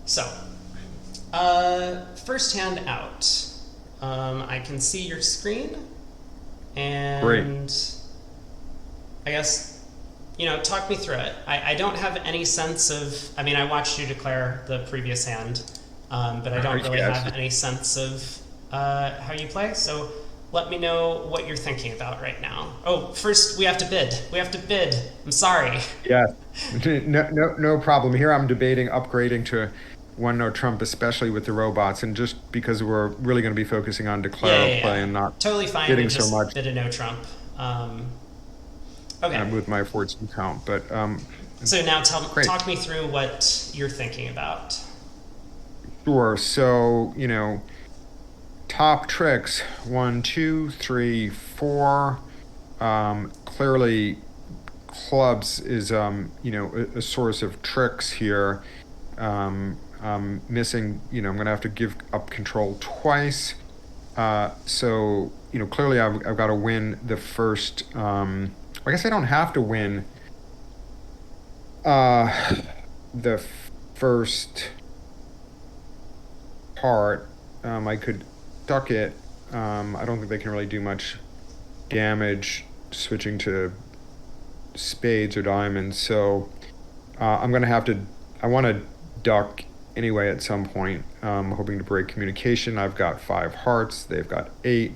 So, first hand out. I can see your screen, Great. and I guess, talk me through it. I don't have any sense of, I mean, I watched you declare the previous hand, but I don't really Yes. have any sense of how you play, so let me know what you're thinking about right now. Oh, first we have to bid. We have to bid. I'm sorry. Yes. No problem. Here I'm debating upgrading to one no Trump, especially with the robots, and just because we're really going to be focusing on Yeah, yeah, declare play yeah. and not Totally fine to bidding so just much bid a no Trump. Um, okay, with my 14 count. But so now great. talk me through what you're thinking about. Sure. So, top tricks, one, two, three, four. Clearly clubs is a source of tricks here. I'm missing, I'm gonna have to give up control twice. So, clearly I've got to win the first. I guess I don't have to win uh the first part. I could duck it. I don't think they can really do much damage switching to spades or diamonds. So I'm gonna have to. I want to duck anyway at some point. Hoping to break communication. I've got five hearts. They've got eight.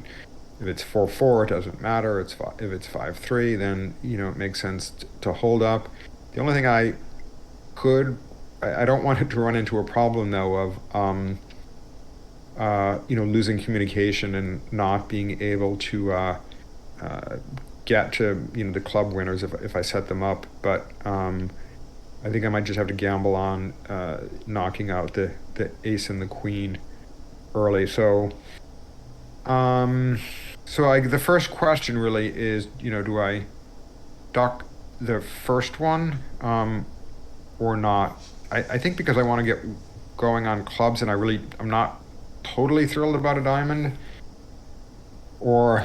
If it's 4-4, it doesn't matter. If it's 5-3, then it makes sense to hold up. The only thing could I don't want it to run into a problem though of losing communication and not being able to uh, get to the club winners if I set them up. But I think I might just have to gamble on knocking out the ace and the queen early. Um, the first question really is, do I duck the first one or not? I think because I want to get going on clubs and I'm not totally thrilled about a diamond or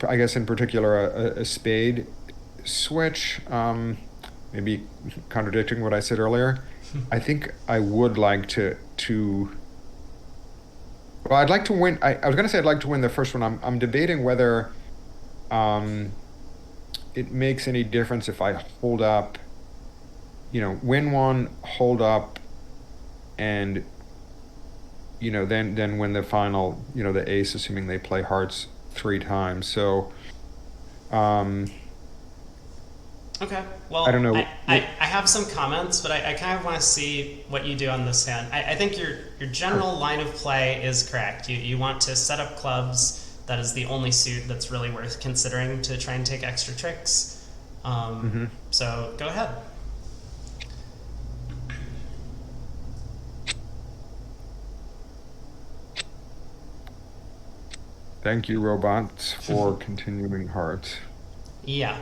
I guess in particular a spade switch. Maybe contradicting what I said earlier. I think I would like to well, I'd like to win. I was gonna say I'd like to win the first one. I'm debating whether um it makes any difference if I hold up, win one, hold up, and then win the final, the ace, assuming they play hearts three times. So um Okay, I don't well, know. I have some comments, but I kind of want to see what you do on this hand. I think your Sure. general line of play is correct. You want to set up clubs. That is the only suit that's really worth considering to try and take extra tricks. Hmm. So go ahead. Thank you, robots, for continuing hearts. Yeah.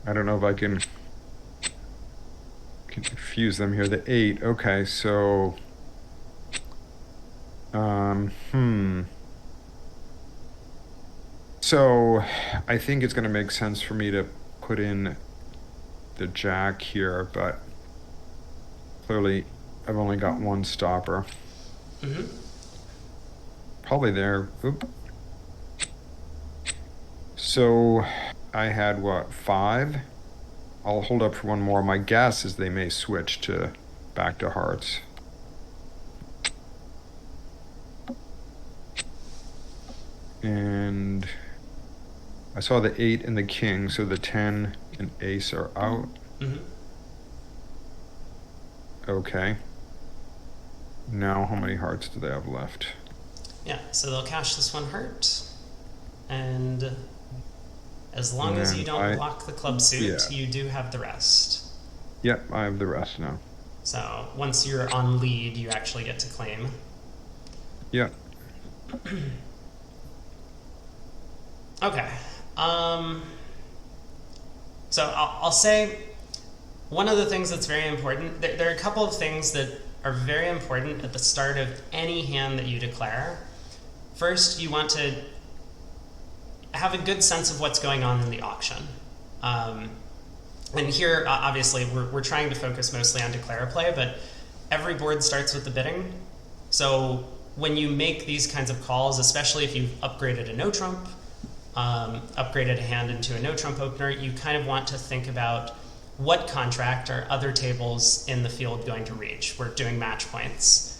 I don't know if I can fuse them here. The eight. Okay, so hmm. So I think it's going to make sense for me to put in the jack here, but clearly I've only got one stopper. Probably there. Oop. So I had what, five? I'll hold up for one more. My guess is they may switch to back to hearts. And I saw the eight and the king, so the 10 and ace are out. hmm Okay. Now, how many hearts do they have left? Yeah. So they'll cash this one hurt, and as long as you And don't block the club yeah, suit, you do have the rest. yep, I have the rest now. So once you're on lead, you actually get to claim. Yeah. Okay. Um, so I'll say one of the things that's very important, there are a couple of things that are very important at the start of any hand that you declare. First, you want to have a good sense of what's going on in the auction. Um, and here, obviously, we're trying to focus mostly on declare play, but every board starts with the bidding. So when you make these kinds of calls, especially if you've upgraded a no trump, upgraded a hand into a no trump opener, you kind of want to think about what contract are other tables in the field going to reach. We're doing match points.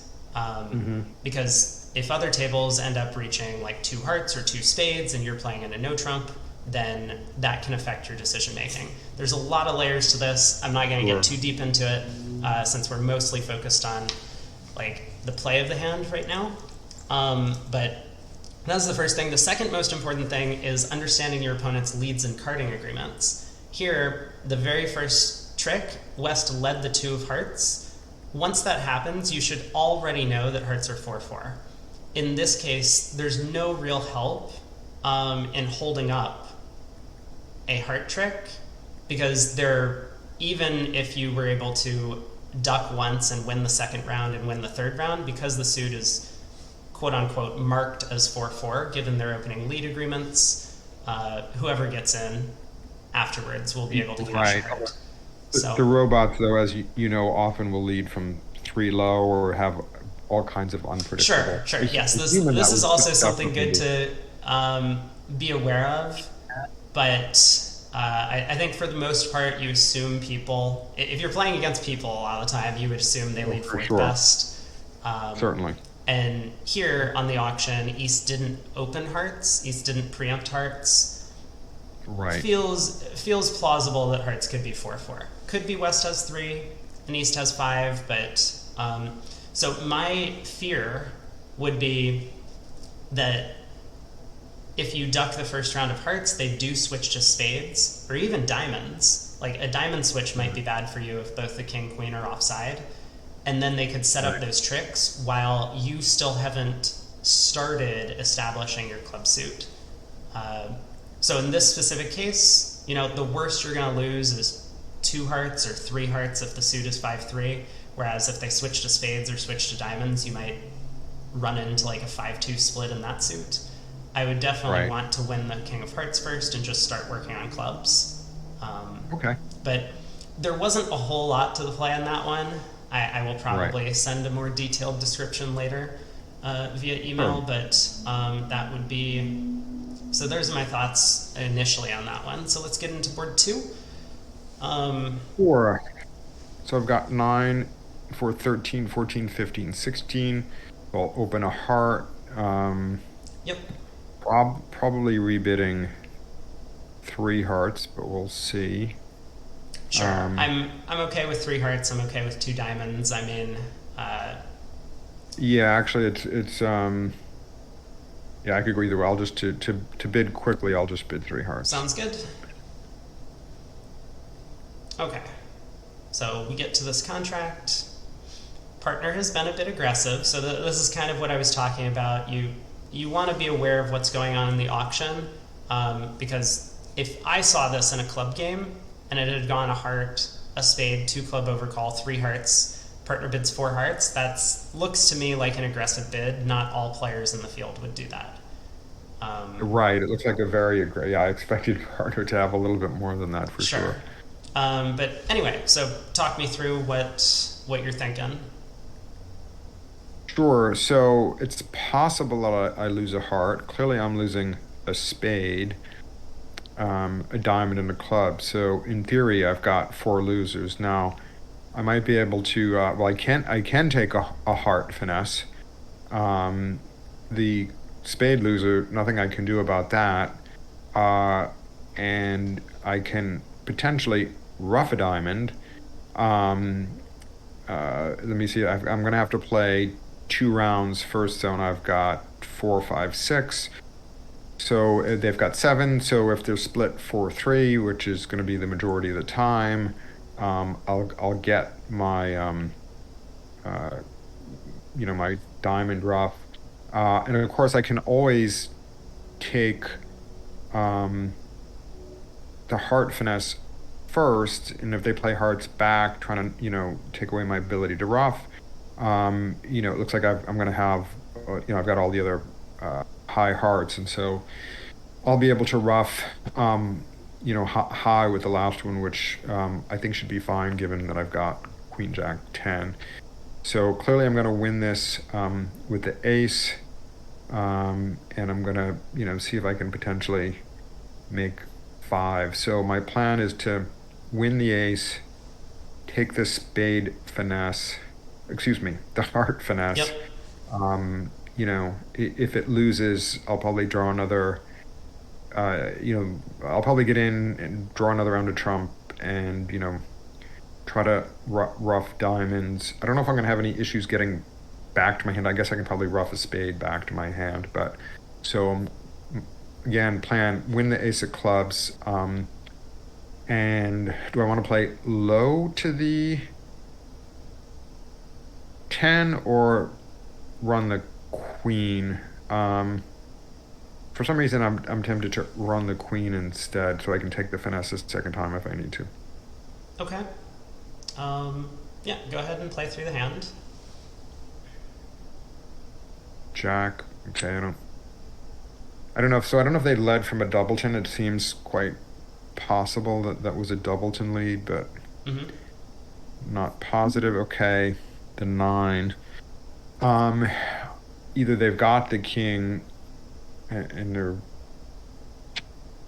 Because if other tables end up reaching like two hearts or two spades and you're playing in a no trump, then that can affect your decision making. There's a lot of layers to this. I'm not going to Sure. get too deep into it since we're mostly focused on like the play of the hand right now. But that's the first thing. The second most important thing is understanding your opponent's leads and carding agreements. Here, the very first trick, West led the two of hearts. Once that happens, you should already know that hearts are 4-4. In this case, there's no real help in holding up a heart trick because even if you were able to duck once and win the second round and win the third round, because the suit is quote unquote marked as 4-4 given their opening lead agreements, whoever gets in afterwards will be able to cash a Right. heart. The So robots, though, as you know, often will lead from three low or have all kinds of unpredictable. sure, yes, A this human this that is would also something definitely good be. to be aware of. But I think for the most part, you assume people. If you're playing against people a lot of the time, you would assume they Oh, lead for fourth sure. best. Um, Certainly. and here on the auction, East didn't open hearts. East didn't preempt hearts. Right. Feels plausible that hearts could be 4-4. Could be West has 3 and East has 5, but so my fear would be that if you duck the first round of hearts, they do switch to spades or even diamonds. Like a diamond switch might be bad for you if both the king queen are offside, and then they could set up Right. those tricks while you still haven't started establishing your club suit. Uh, so in this specific case, the worst you're going to lose is 2 hearts or 3 hearts if the suit is 5-3. Whereas if they switch to spades or switch to diamonds, you might run into like a 5-2 split in that suit. I would definitely Right. want to win the king of hearts first and just start working on clubs. Okay. But there wasn't a whole lot to the play on that one. I will Right. probably send a more detailed description later via email, Sure. but that would be. So there's my thoughts initially on that one. So let's get into board 2. Um, Four. So I've got 9 for 13, 14, 15, 16. I'll open a heart. yep, Probably rebidding 3 hearts, but we'll see. sure. Um, I'm okay with 3 hearts. I'm okay with 2 diamonds. I mean, yeah, actually, it's. Yeah, I could go either way. I'll just to bid quickly. I'll just bid 3 hearts. sounds good. Okay, so we get to this contract. Partner has been a bit aggressive, so this is kind of what I was talking about. You want to be aware of what's going on in the auction, because if I saw this in a club game and it had gone a heart, a spade, 2 club overcall, 3 hearts, partner bids 4 hearts, that looks to me like an aggressive bid. Not all players in the field would do that. Right. It looks like a very aggressive. Yeah, I expected partner to have a little bit more than that for Sure. sure. But anyway, so talk me through what you're thinking. Sure. So it's possible that I lose a heart. Clearly, I'm losing a spade, a diamond, and a club. So in theory, I've got 4 losers. Now, I might be able to. Well, I can take a heart finesse. Um, the spade loser, nothing I can do about that. Uh, and I can potentially rough a diamond. Um, let me see. I'm going to have to play 2 rounds first zone. I've got 4, 5, 6. So they've got 7. So if they're split 4-3, which is going to be the majority of the time, I'll get my uh, my diamond rough, and of course I can always take um, the heart finesse first, and if they play hearts back, trying to take away my ability to rough, it looks like I'm going to have I've got all the other high hearts, and so I'll be able to rough high with the last one, which I think should be fine given that I've got Queen Jack 10. So clearly I'm going to win this with the ace, and I'm going to, see if I can potentially make five. So my plan is to win the ace, take the spade finesse, excuse me, the heart finesse. Yep. If it loses, I'll probably draw another, I'll probably get in and draw another round of trump and, try to rough diamonds. I don't know if I'm going to have any issues getting back to my hand. I guess I can probably rough a spade back to my hand. But so again, plan win the ace of clubs. And do I want to play low to the 10 or run the queen? For some reason, I'm tempted to run the queen instead, so I can take the finesse a second time if I need to. Okay. Yeah, go ahead and play through the hand. Jack. Okay, I don't know if so. I don't know if they led from a doubleton. It seems quite possible that that was a doubleton lead, but Mm-hmm. not positive. Okay, the nine. Um, Either they've got the king and they're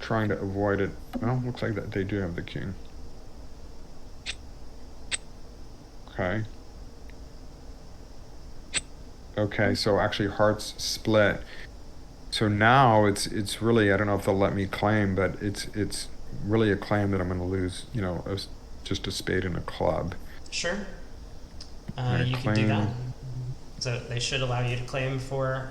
trying to avoid it. Well, looks like that they do have the king. Okay. Okay, so actually hearts split. So now it's really I don't know if they'll let me claim, but it's really a claim that I'm going to lose. Just a spade and a club. Sure. I'm going to You could do that. claim. So they should allow you to claim for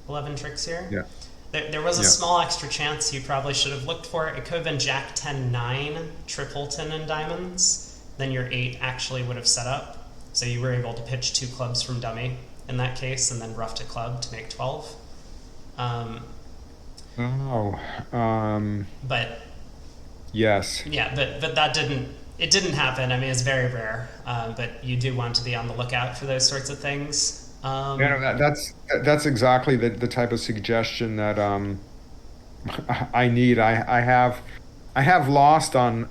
11 tricks here. Yeah, There was a yeah. small extra chance you probably should have looked for. It could have been Jack 10 9, tripleton and diamonds. Then your 8 actually would have set up. So you were able to pitch 2 clubs from dummy in that case and then rough to club to make 12. Um, Oh, but yes. yeah, but that didn't happen. I mean, it's very rare, but you do want to be on the lookout for those sorts of things. That's exactly the type of suggestion that I need. I have lost on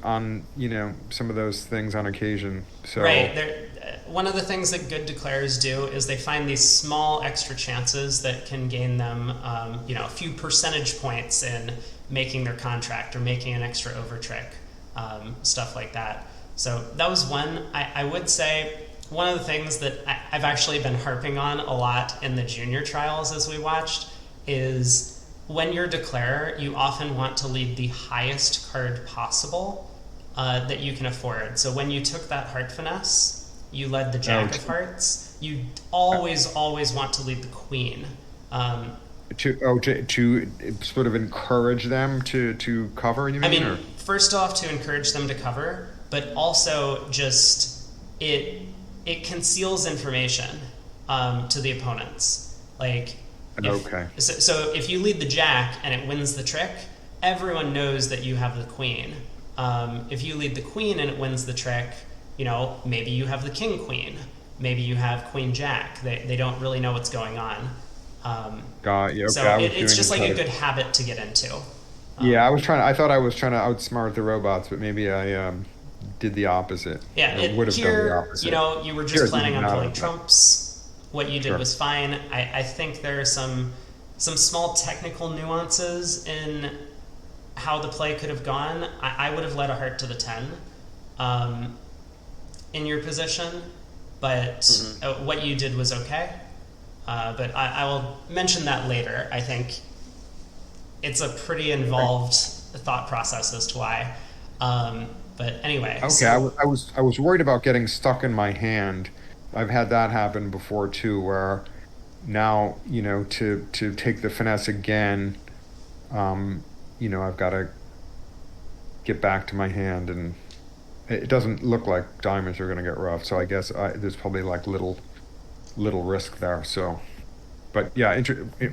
some of those things on occasion. Right. So One of the things that good declarers do is they find these small extra chances that can gain them, a few percentage points in making their contract or making an extra over trick, stuff like that. So that was one. I would say one of the things that I've actually been harping on a lot in the junior trials as we watched is when you're declarer, you often want to lead the highest card possible that you can afford. So when you took that heart finesse, you led the jack of hearts. You always want to lead the queen. Um, to sort of encourage them to cover, you I mean, mean, or first off, to encourage them to cover, but also just it conceals information to the opponents. Like if okay. so, if you lead the jack and it wins the trick, everyone knows that you have the queen. If you lead the queen and it wins the trick, maybe you have the king queen, maybe you have queen jack. They don't really know what's going on. Got you. Okay, So I was it's doing just it like try a to. good habit to get into. Yeah, Um, I thought I was trying to outsmart the robots, but maybe I did the opposite, Yeah, or would have done the here, opposite. you were Here just it planning didn't on matter, pulling but trumps. What you did sure. was fine. I think there are some small technical nuances in how the play could have gone. I would have led a heart to the 10 um, in your position, but Hmm. what you did was okay. But I will mention that later. I think it's a pretty Okay. involved thought process as to why. But anyway, Okay, so I was worried about getting stuck in my hand. I've had that happen before too, where now, to take the finesse again, um, I've got to get back to my hand, and it doesn't look like diamonds are going to get rough. So I guess there's probably like little risk there. So, but yeah,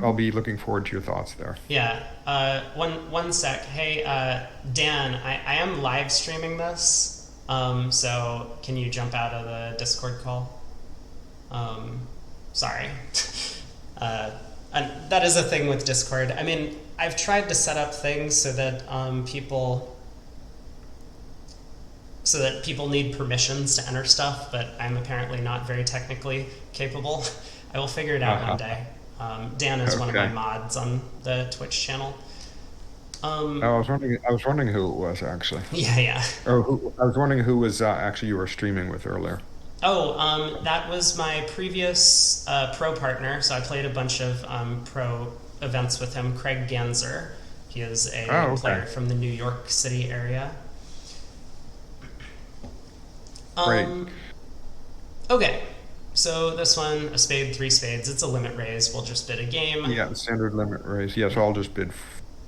I'll be looking forward to your thoughts there. yeah, one sec. Hey, Dan, I am live streaming this. So can you jump out of the Discord call? Um, Sorry. uh, and that is a thing with Discord. I mean, I've tried to set up things so that people so that people need permissions to enter stuff, but I'm apparently not very technically capable. I will figure it out one Uh-huh. day. Dan is one of my Okay. mods on the Twitch channel. Oh, Um, I was wondering who it was actually. yeah, yeah. Or who, I was wondering who was actually you were streaming with earlier. Oh, that was my previous pro partner. So I played a bunch of pro events with him, Craig Ganser. He is a Oh, okay. player from the New York City area. Great. Um, okay, so this one, a spade, three spades. It's a limit raise. We'll just bid a game. Yeah, standard limit raise. Yes, I'll just bid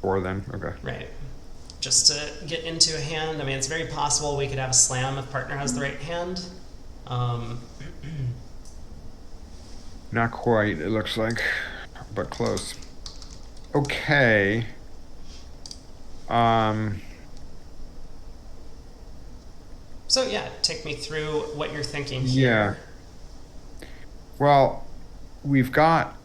four then. Okay. Right. Just to get into a hand. I mean, it's very possible we could have a slam if partner has the right hand. Um, Not quite, it looks like, but close. Okay. Um, so yeah, take me through what you're thinking yeah. here. Well, we've got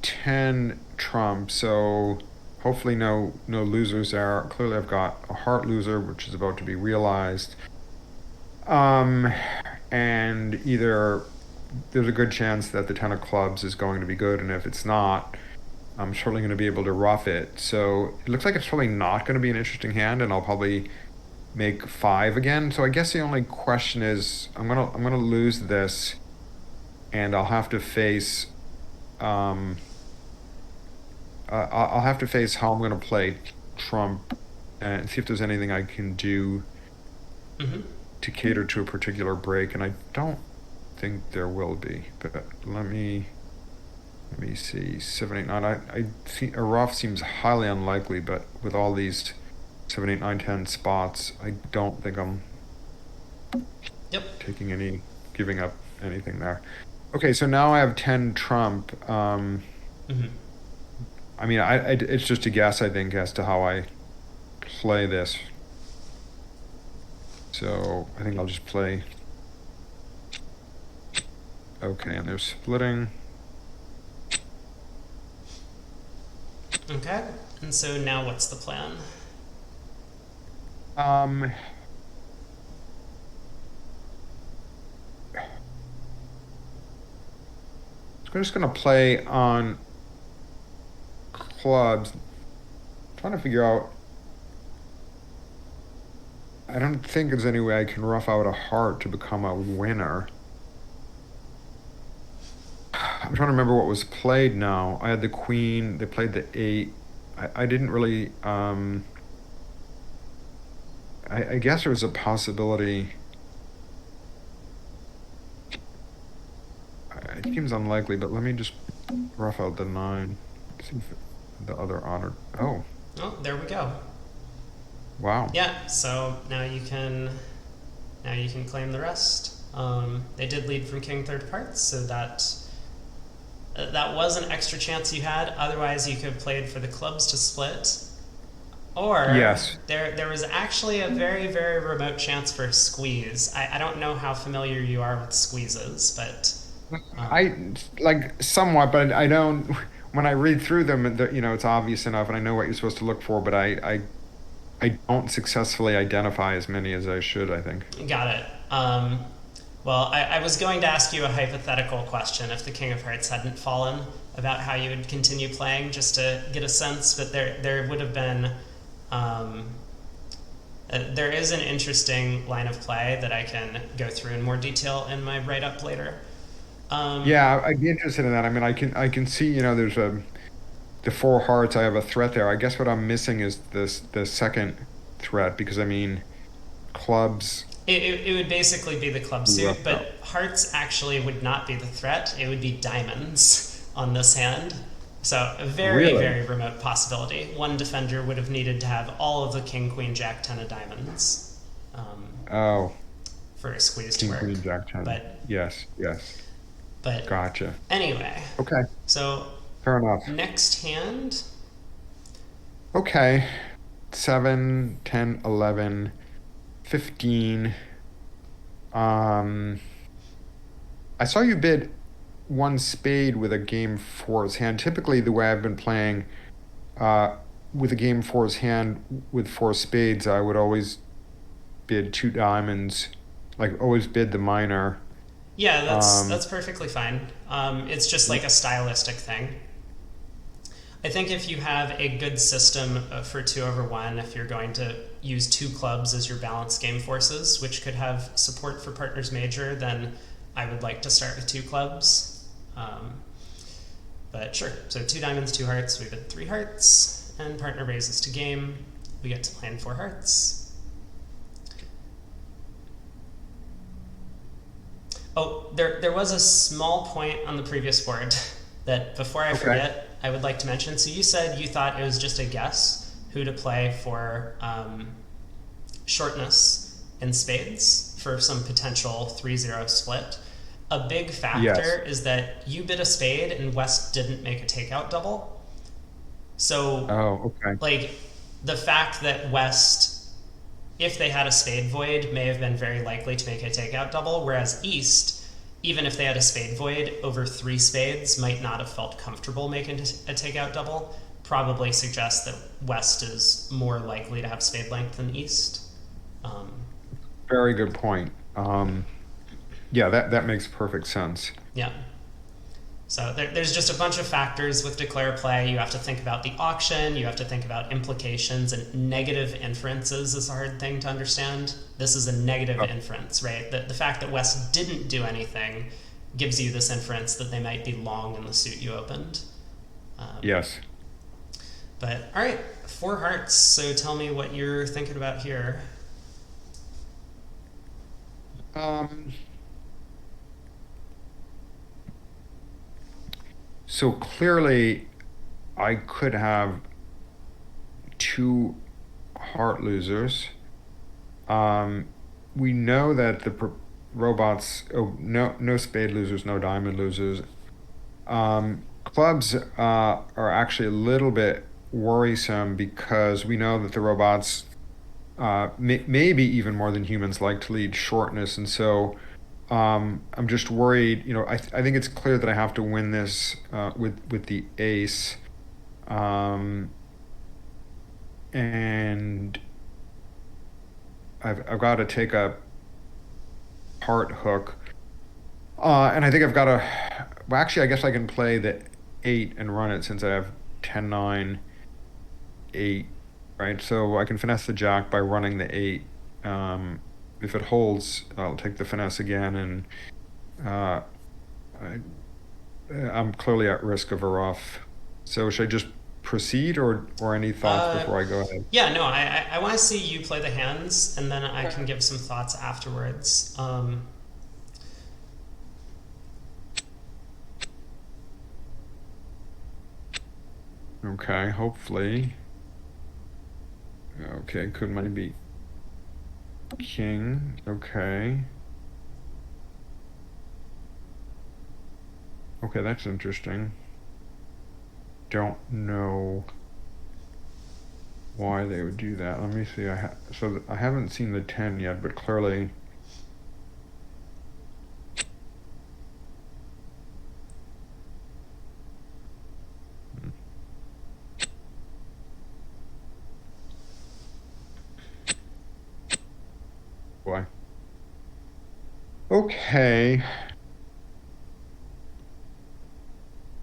10 trump, so hopefully no losers there. Clearly I've got a heart loser, which is about to be realized. Um, and either there's a good chance that the 10 of clubs is going to be good, and if it's not, I'm certainly going to be able to rough it. So it looks like it's probably not going to be an interesting hand, and I'll probably make five again. So I guess the only question is I'm gonna lose this, and I'll have to face um I'll have to face how I'm gonna play Trump and see if there's anything I can do Hmm. to cater to a particular break, and I don't think there will be. But let me see. 7, 8, 9. I see a rough seems highly unlikely, but with all these 7, 8, 9, 10 spots, I don't think I'm Yep. taking any, giving up anything there. Okay, so now I have 10 Trump. Hmm. I mean, it's just a guess, I think, as to how I play this. So I think I'll just play. Okay, and they're splitting. Okay. And so now what's the plan? Um, I'm just gonna play on clubs. Trying to figure out. I don't think there's any way I can rough out a heart to become a winner. I'm trying to remember what was played now. I had the queen, they played the eight. I didn't really I guess there was a possibility. It seems unlikely, but let me just rough out the nine. See if the other honor. Oh, Oh, there we go. wow. Yeah. So now you can claim the rest. They did lead from king third parts, so that was an extra chance you had. Otherwise, you could have played for the clubs to split. Or Yes. there was actually a very, very remote chance for a squeeze. I don't know how familiar you are with squeezes, but um, I like somewhat, but I don't. When I read through them, it's obvious enough, and I know what you're supposed to look for, but I don't successfully identify as many as I should, I think. got it. Well, I was going to ask you a hypothetical question if the King of Hearts hadn't fallen about how you would continue playing, just to get a sense, but there would have been. Um, there is an interesting line of play that I can go through in more detail in my write up later. Um, Yeah, I'd be interested in that. I mean, I can see, there's the four hearts. I have a threat there. I guess what I'm missing is the second threat because I mean, clubs it would basically be the club be suit, roughed out. but hearts actually would not be the threat. It would be diamonds on this hand. So a very, Really? very remote possibility. One defender would have needed to have all of the king, queen, jack, ten of diamonds um, Oh, for a squeeze to King, work. Queen, Jack, 10. But Yes, yes. but Gotcha. anyway, Okay, so fair enough. next hand. Okay. 7, 10, 11, 15. Um, I saw you bid one spade with a game four's hand. Typically, the way I've been playing, uh, with a game four's hand with four spades, I would always bid two diamonds, like always bid the minor. Yeah, Um, that's perfectly fine. It's just like a stylistic thing. I think if you have a good system for 2/1, if you're going to use two clubs as your balance game forces, which could have support for partners major, then I would like to start with two clubs. But sure, so two diamonds, two hearts, we bid three hearts, and partner raises to game. We get to plan four hearts. Oh, there was a small point on the previous board that before I okay. forget, I would like to mention. So you said you thought it was just a guess who to play for shortness in spades for some potential 3-0 split. A big Yes. factor is that you bid a spade and West didn't make a takeout double. So, Oh, okay. like, the fact that West, if they had a spade void, may have been very likely to make a takeout double, whereas East, even if they had a spade void over three spades, might not have felt comfortable making a takeout double. Probably suggests that West is more likely to have spade length than East. Um, Very good point. Yeah, that makes perfect sense. yeah. So there's just a bunch of factors with declare play. You have to think about the auction. You have to think about implications, and negative inferences is a hard thing to understand. This is a negative Uh, inference, right? The fact that West didn't do anything gives you this inference that they might be long in the suit you opened. Um, yes. but all right, four hearts. So tell me what you're thinking about here. Um, so clearly I could have two heart losers. Um, we know that robots, oh, no spade losers, no diamond losers. Clubs are actually a little bit worrisome because we know that the robots, maybe even more than humans, like to lead shortness, and so I'm just worried. I think it's clear that I have to win this with the ace, um, and I've got to take a part hook. And I think I've got to. Well, actually, I guess I can play the eight and run it since I have 10, 9, 8, right? So I can finesse the jack by running the eight. If it holds, I'll take the finesse again, and uh, I, I'm clearly at risk of a rough. So should I just proceed, or any thoughts Uh, before I go ahead? yeah, no, I want to see you play the hands, and then I can give some thoughts afterwards. Okay, hopefully. Okay, could maybe king. Okay. Okay, that's interesting. Don't know why they would do that. Let me see. I haven't seen the 10 yet, but clearly. Hmm, boy. Okay.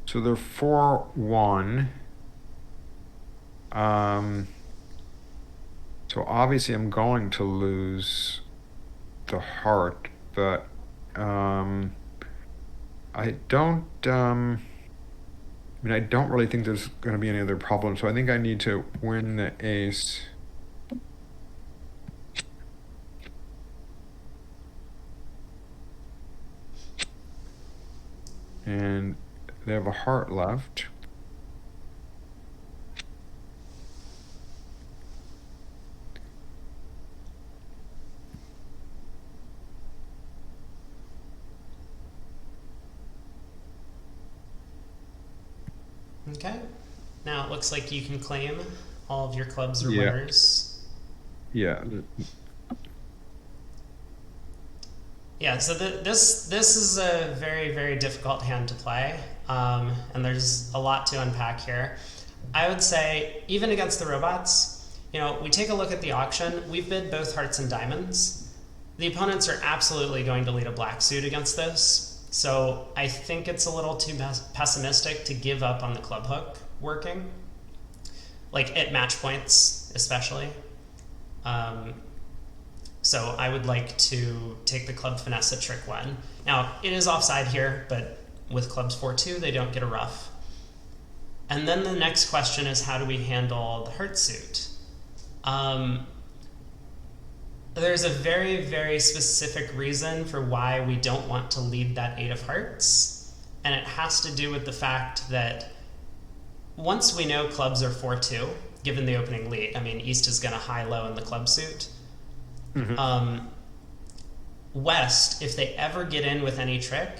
So they're 4-1. Um, so obviously I'm going to lose the heart, but um I don't I mean I don't really think there's gonna be any other problem. So I think I need to win the ace. And they have a heart left. Okay. Now it looks like you can claim all of your clubs are Yeah. winners. Yeah. Yeah, so this is a very difficult hand to play, and there's a lot to unpack here. I would say even against the robots, we take a look at the auction. We've bid both hearts and diamonds. The opponents are absolutely going to lead a black suit against this. So I think it's a little too pessimistic to give up on the club hook working, like at match points, especially. Um, so I would like to take the club finesse at trick one. Now, it is offside here, but with clubs 4-2, they don't get a ruff. And then the next question is, how do we handle the heart suit? There's a very, very specific reason for why we don't want to lead that 8 of hearts. And it has to do with the fact that once we know clubs are 4-2, given the opening lead, I mean, East is going to high-low in the club suit. Mm-hmm. West, if they ever get in with any trick,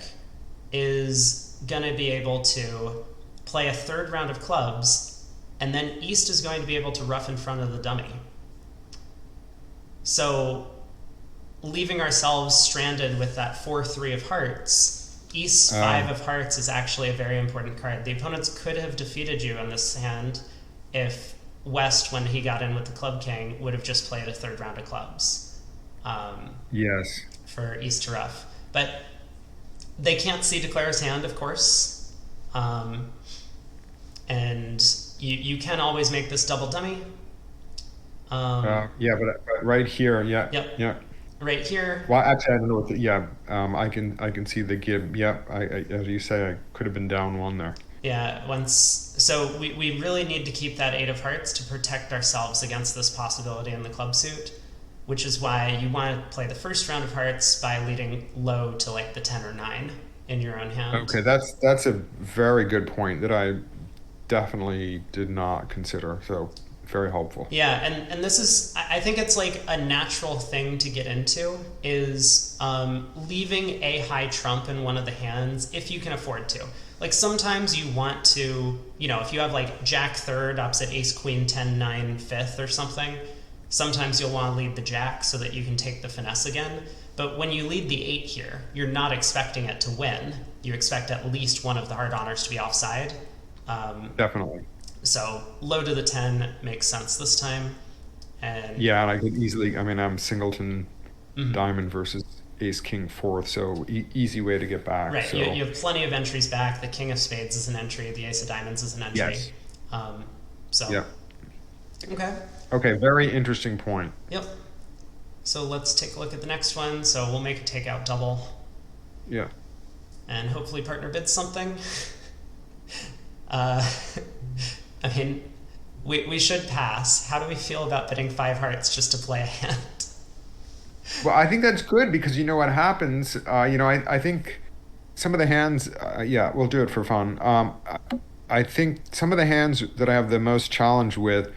is going to be able to play a third round of clubs, and then East is going to be able to ruff in front of the dummy. So, leaving ourselves stranded with that 4-3 of hearts, East's 5 of hearts is actually a very important card. The opponents could have defeated you on this hand if West, when he got in with the club king, would have just played a third round of clubs. Yes. For East to ruff. But they can't see Declare's hand, of course. And you can always make this double dummy. Yeah, but right here, yeah, Yep. yeah. Right here. Well, actually, I don't know what yeah. I can see the give. Yeah, as you say, I could have been down one there. Yeah, so we really need to keep that 8 of hearts to protect ourselves against this possibility in the club suit, which is why you want to play the first round of hearts by leading low to like the 10 or 9 in your own hand. Okay, that's a very good point that I definitely did not consider. So very helpful. Yeah, and this is, I think it's like a natural thing to get into is leaving a high trump in one of the hands if you can afford to. Like sometimes you want to, if you have like Jack third opposite Ace Queen 10 9 fifth or something, sometimes you'll want to lead the Jack so that you can take the finesse again. But when you lead the 8 here, you're not expecting it to win. You expect at least one of the hard honors to be offside. Definitely. So low to the 10 makes sense this time. And Yeah, and I could easily. I mean, I'm singleton mhm. diamond versus ace king fourth, so easy way to get back. Right, you So have plenty of entries back. The king of spades is an entry. The ace of diamonds is an entry. yes, Um, so, yeah. okay. Okay, very interesting point. Yep. So let's take a look at the next one. So we'll make a takeout double Yeah. and hopefully partner bids something. Uh, I mean, we should pass. How do we feel about bidding 5 hearts just to play a hand? Well, I think that's good because you know what happens. I think some of the hands. Yeah, we'll do it for fun. I think some of the hands that I have the most challenge with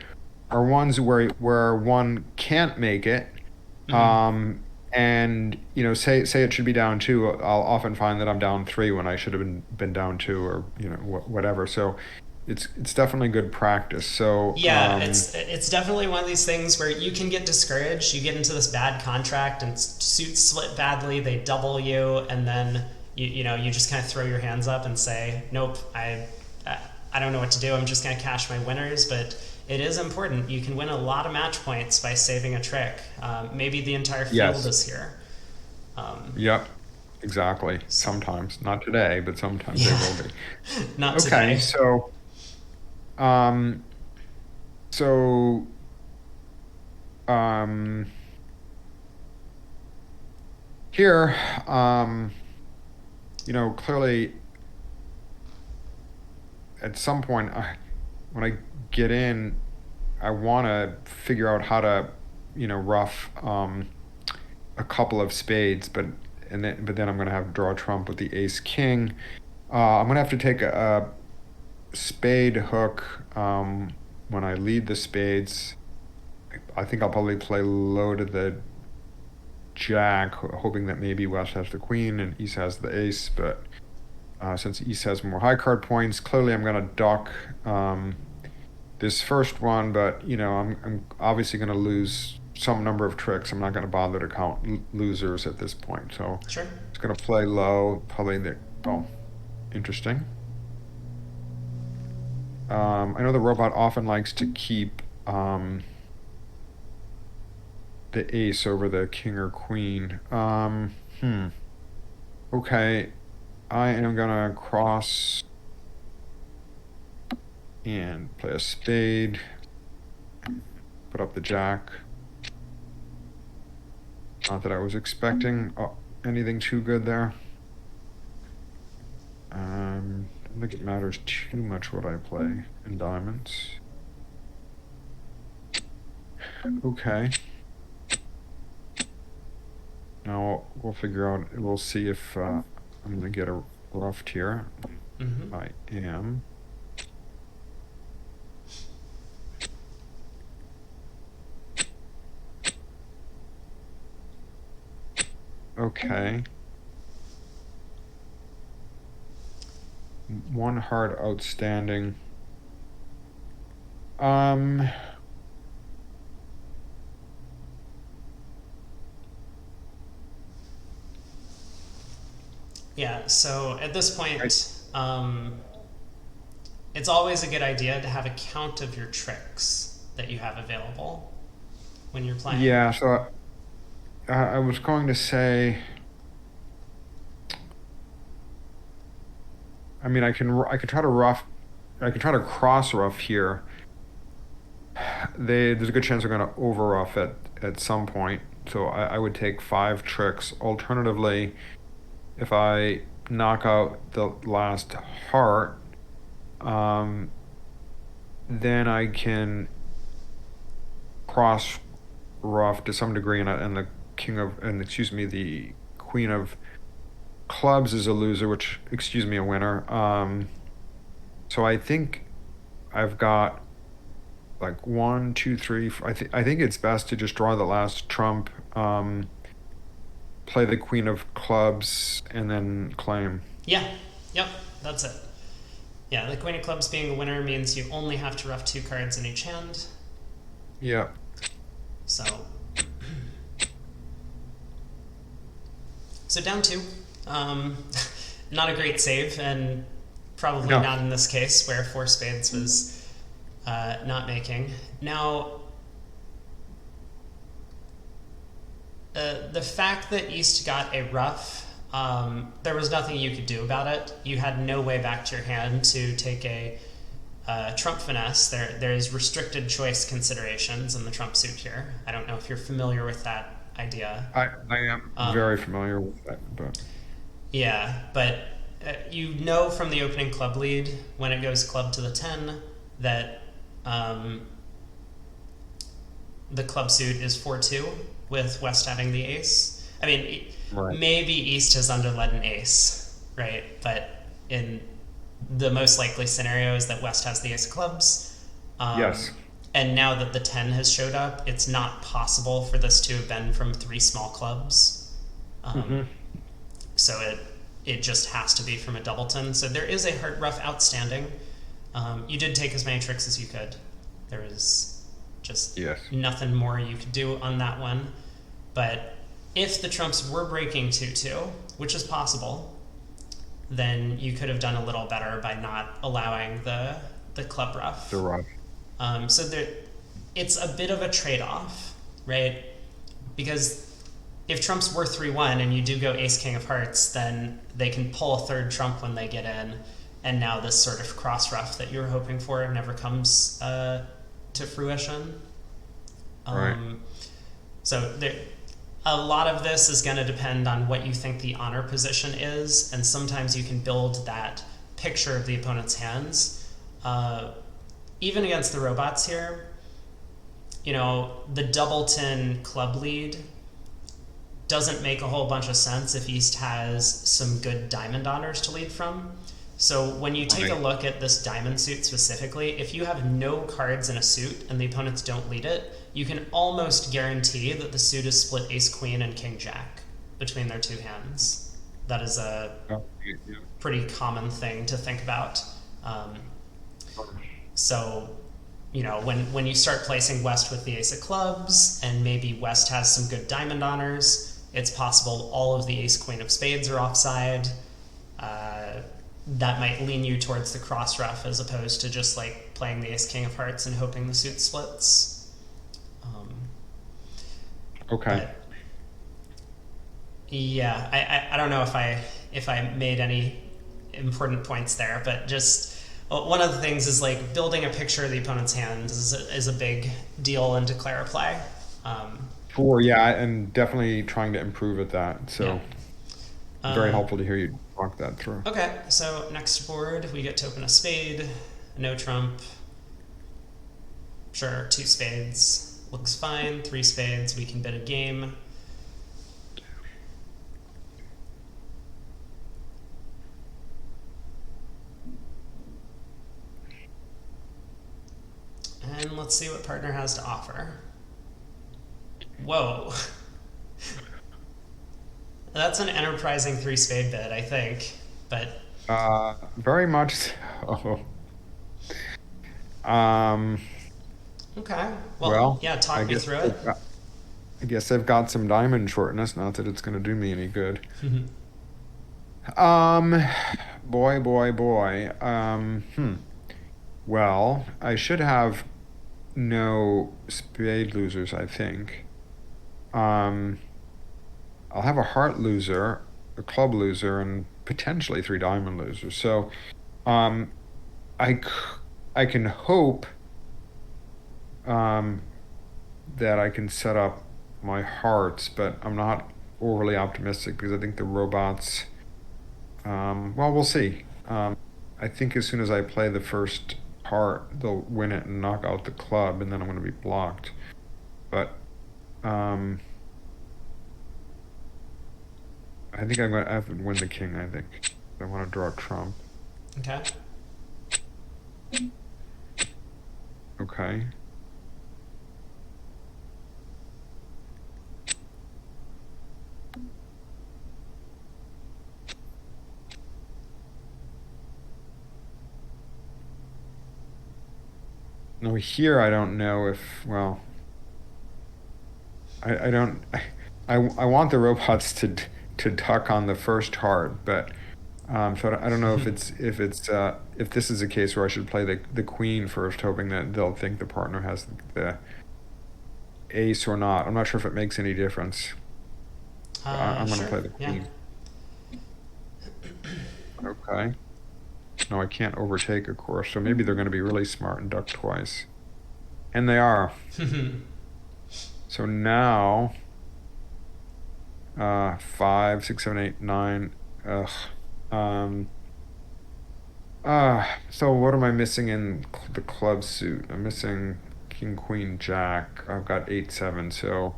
are ones where one can't make it. Mm-hmm. And say it should be down two. I'll often find that I'm down three when I should have been down two, or whatever. So it's definitely good practice. So Yeah, it's definitely one of these things where you can get discouraged. You get into this bad contract and suits split badly. They double you, and then you just kind of throw your hands up and say, "Nope, I don't know what to do. I'm just going to cash my winners." But it is important. You can win a lot of match points by saving a trick. Maybe the entire field yes, is here. yep, exactly. So, Sometimes, not today, but sometimes they yeah, will be. not Okay, today. um, so um, here, clearly at some point, when I get in, I want to figure out how to, rough a couple of spades, but then I'm going to have to draw a trump with the ace king. I'm going to have to take a spade hook when I lead the spades. I think I'll probably play low to the jack, hoping that maybe West has the queen and East has the ace. But since East has more high card points, clearly I'm going to dock this first one. But I'm obviously going to lose some number of tricks. I'm not going to bother to count losers at this point. So Sure. it's going to play low, probably the oh, interesting. I know the robot often likes to keep the ace over the king or queen. Okay, I am gonna cross and play a spade, put up the jack. Not that I was expecting anything too good there. I don't think it matters too much what I play in diamonds. Okay. Now we'll figure out, we'll see if I'm gonna get a ruffed here. Mm-hmm. I am. Okay. One hard outstanding. Um, Yeah, so at this I, point, it's always a good idea to have a count of your tricks that you have available when you're playing. yeah, so I was going to say, I mean, I could try to I could try to cross rough here. There's a good chance they're going to over rough at some point. So I would take five tricks. Alternatively, if I knock out the last heart, um, then I can cross rough to some degree, and the excuse me, the queen of clubs is a loser, which, excuse me, a winner. So I think I've got like one, two, three. I think it's best to just draw the last trump, play the queen of clubs, and then claim. Yeah, yep, that's it. Yeah, the Queen of Clubs being a winner means you only have to rough two cards in each hand. Yeah. So, so down two. Um, not a great save, and probably No. not in this case where four spades was not making. Now, the fact that East got a rough, there was nothing you could do about it. You had no way back to your hand to take a trump finesse. There's restricted choice considerations in the trump suit here. I don't know if you're familiar with that idea. I am Um, very familiar with that, but yeah, but you know from the opening club lead when it goes club to the 10 that um, the club suit is 4-2 with West having the ace. I mean, right. maybe East has underled an ace, right? But in the most likely scenario is that West has the ace of clubs. Yes. And now that the 10 has showed up, it's not possible for this to have been from three small clubs. Hmm. So it just has to be from a doubleton. So there is a heart rough outstanding. You did take as many tricks as you could. There is just Yes. nothing more you could do on that one. But if the trumps were breaking 2-2, which is possible, then you could have done a little better by not allowing the club rough. The rough. So there, it's a bit of a trade-off, right? Because if trumps were 3-1 and you do go ace king of hearts, then they can pull a third trump when they get in, and now this sort of cross rough that you were hoping for never comes to fruition. Right. So there, a lot of this is going to depend on what you think the honor position is, and sometimes you can build that picture of the opponent's hands. Even against the robots here, you know, the doubleton club lead doesn't make a whole bunch of sense if East has some good diamond honors to lead from. So when you take a Right. look at this diamond suit specifically, if you have no cards in a suit and the opponents don't lead it, you can almost guarantee that the suit is split ace queen and king jack between their two hands. That is a Oh, yeah. pretty common thing to think about. So, you know, when you start placing West with the ace of clubs and maybe West has some good diamond honors, it's possible all of the ace queen of spades are offside. That might lean you towards the cross rough as opposed to just like playing the ace king of hearts and hoping the suit splits. Okay. But yeah, I don't know if I made any important points there, but just one of the things is like building a picture of the opponent's hand is a big deal in declare play. Um, Sure. Yeah, and definitely trying to improve at that. yeah. So very Uh, helpful to hear you talk that through. okay, so next board we get to open a spade, no trump. Sure, two spades looks fine. Three spades, we can bid a game. And let's see what partner has to offer. Whoa. That's an enterprising three spade bid, I think. But Very much so. Um, okay. Well, well, yeah, I talk me guess through it. they've got some diamond shortness. Not that it's going to do me any good. Mm-hmm. Um, boy. Well, I should have no spade losers, I think. Um, I'll have a heart loser, a club loser, and potentially three diamond losers. So, um, I c- I can hope um that I can set up my hearts, but I'm not overly optimistic because I think the robots. Well, we'll see. I think as soon as I play the first heart, they'll win it and knock out the club, and then I'm going to be blocked. But um, I think I'm going to have to win the king. I think I want to draw trump. Okay. Okay. No, here I don't know if. Well, I don't. I want the robots to duck on the first heart, but so I don't know if this is a case where I should play the queen first, hoping that they'll think the partner has the ace or not. I'm not sure if it makes any difference. But I'm going to Sure. play the Yeah. queen. Okay. No, I can't overtake, of course. So maybe they're going to be really smart and duck twice, and they are. So now, 5, 6, 7, 8, 9. Ugh. Um. So what am I missing in the club suit? I'm missing king, queen, jack. I've got 8, 7. So,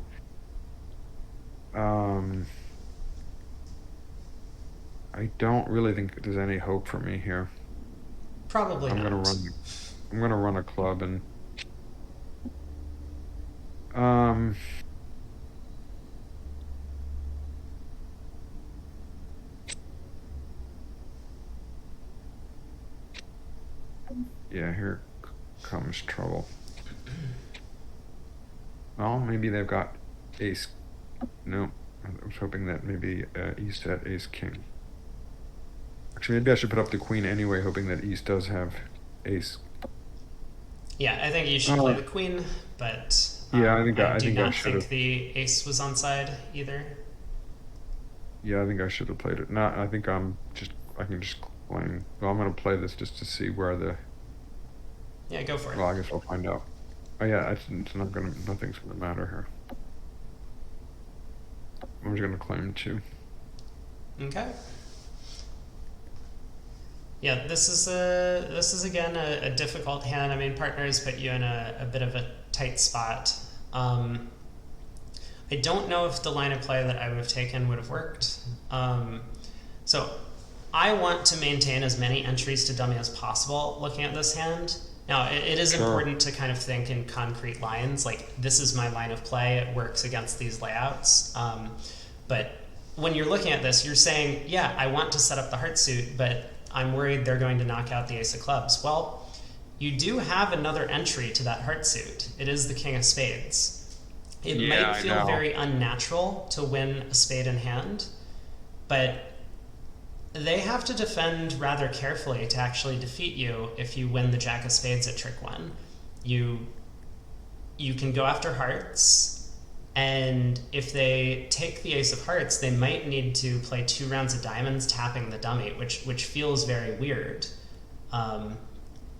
um, I don't really think there's any hope for me here. Probably I'm gonna not. run. I'm gonna run a club and um. Yeah, here comes trouble. Well, maybe they've got ace. No, I was hoping that maybe East had ace king. Actually, maybe I should put up the queen anyway, hoping that East does have ace. Yeah, I think you should play Uh, the queen, but yeah, I think I I do think I not should have. think the ace was onside either. Yeah, I think I should have played it. Not. I think I can just claim. Well, I'm gonna play this just to see where the. Yeah, go for it. Well, I guess I'll find out. Oh yeah, it's not gonna. Nothing's gonna matter here. I'm just gonna claim two. Okay. Yeah, this is again a difficult hand. I mean, partners put you in a bit of a tight spot. Um, I don't know if the line of play that I would have taken would have worked. So I want to maintain as many entries to dummy as possible looking at this hand. Now, it is Sure. important to kind of think in concrete lines, like this is my line of play, it works against these layouts. But when you're looking at this, you're saying, yeah, I want to set up the heart suit, but I'm worried they're going to knock out the ace of clubs. Well, you do have another entry to that heart suit. It is the king of spades. It Yeah, might I feel know. very unnatural to win a spade in hand, but they have to defend rather carefully to actually defeat you if you win the jack of spades at trick one. You you can go after hearts, And if they take the ace of hearts, they might need to play 2 rounds of diamonds tapping the dummy, which feels very weird. Um,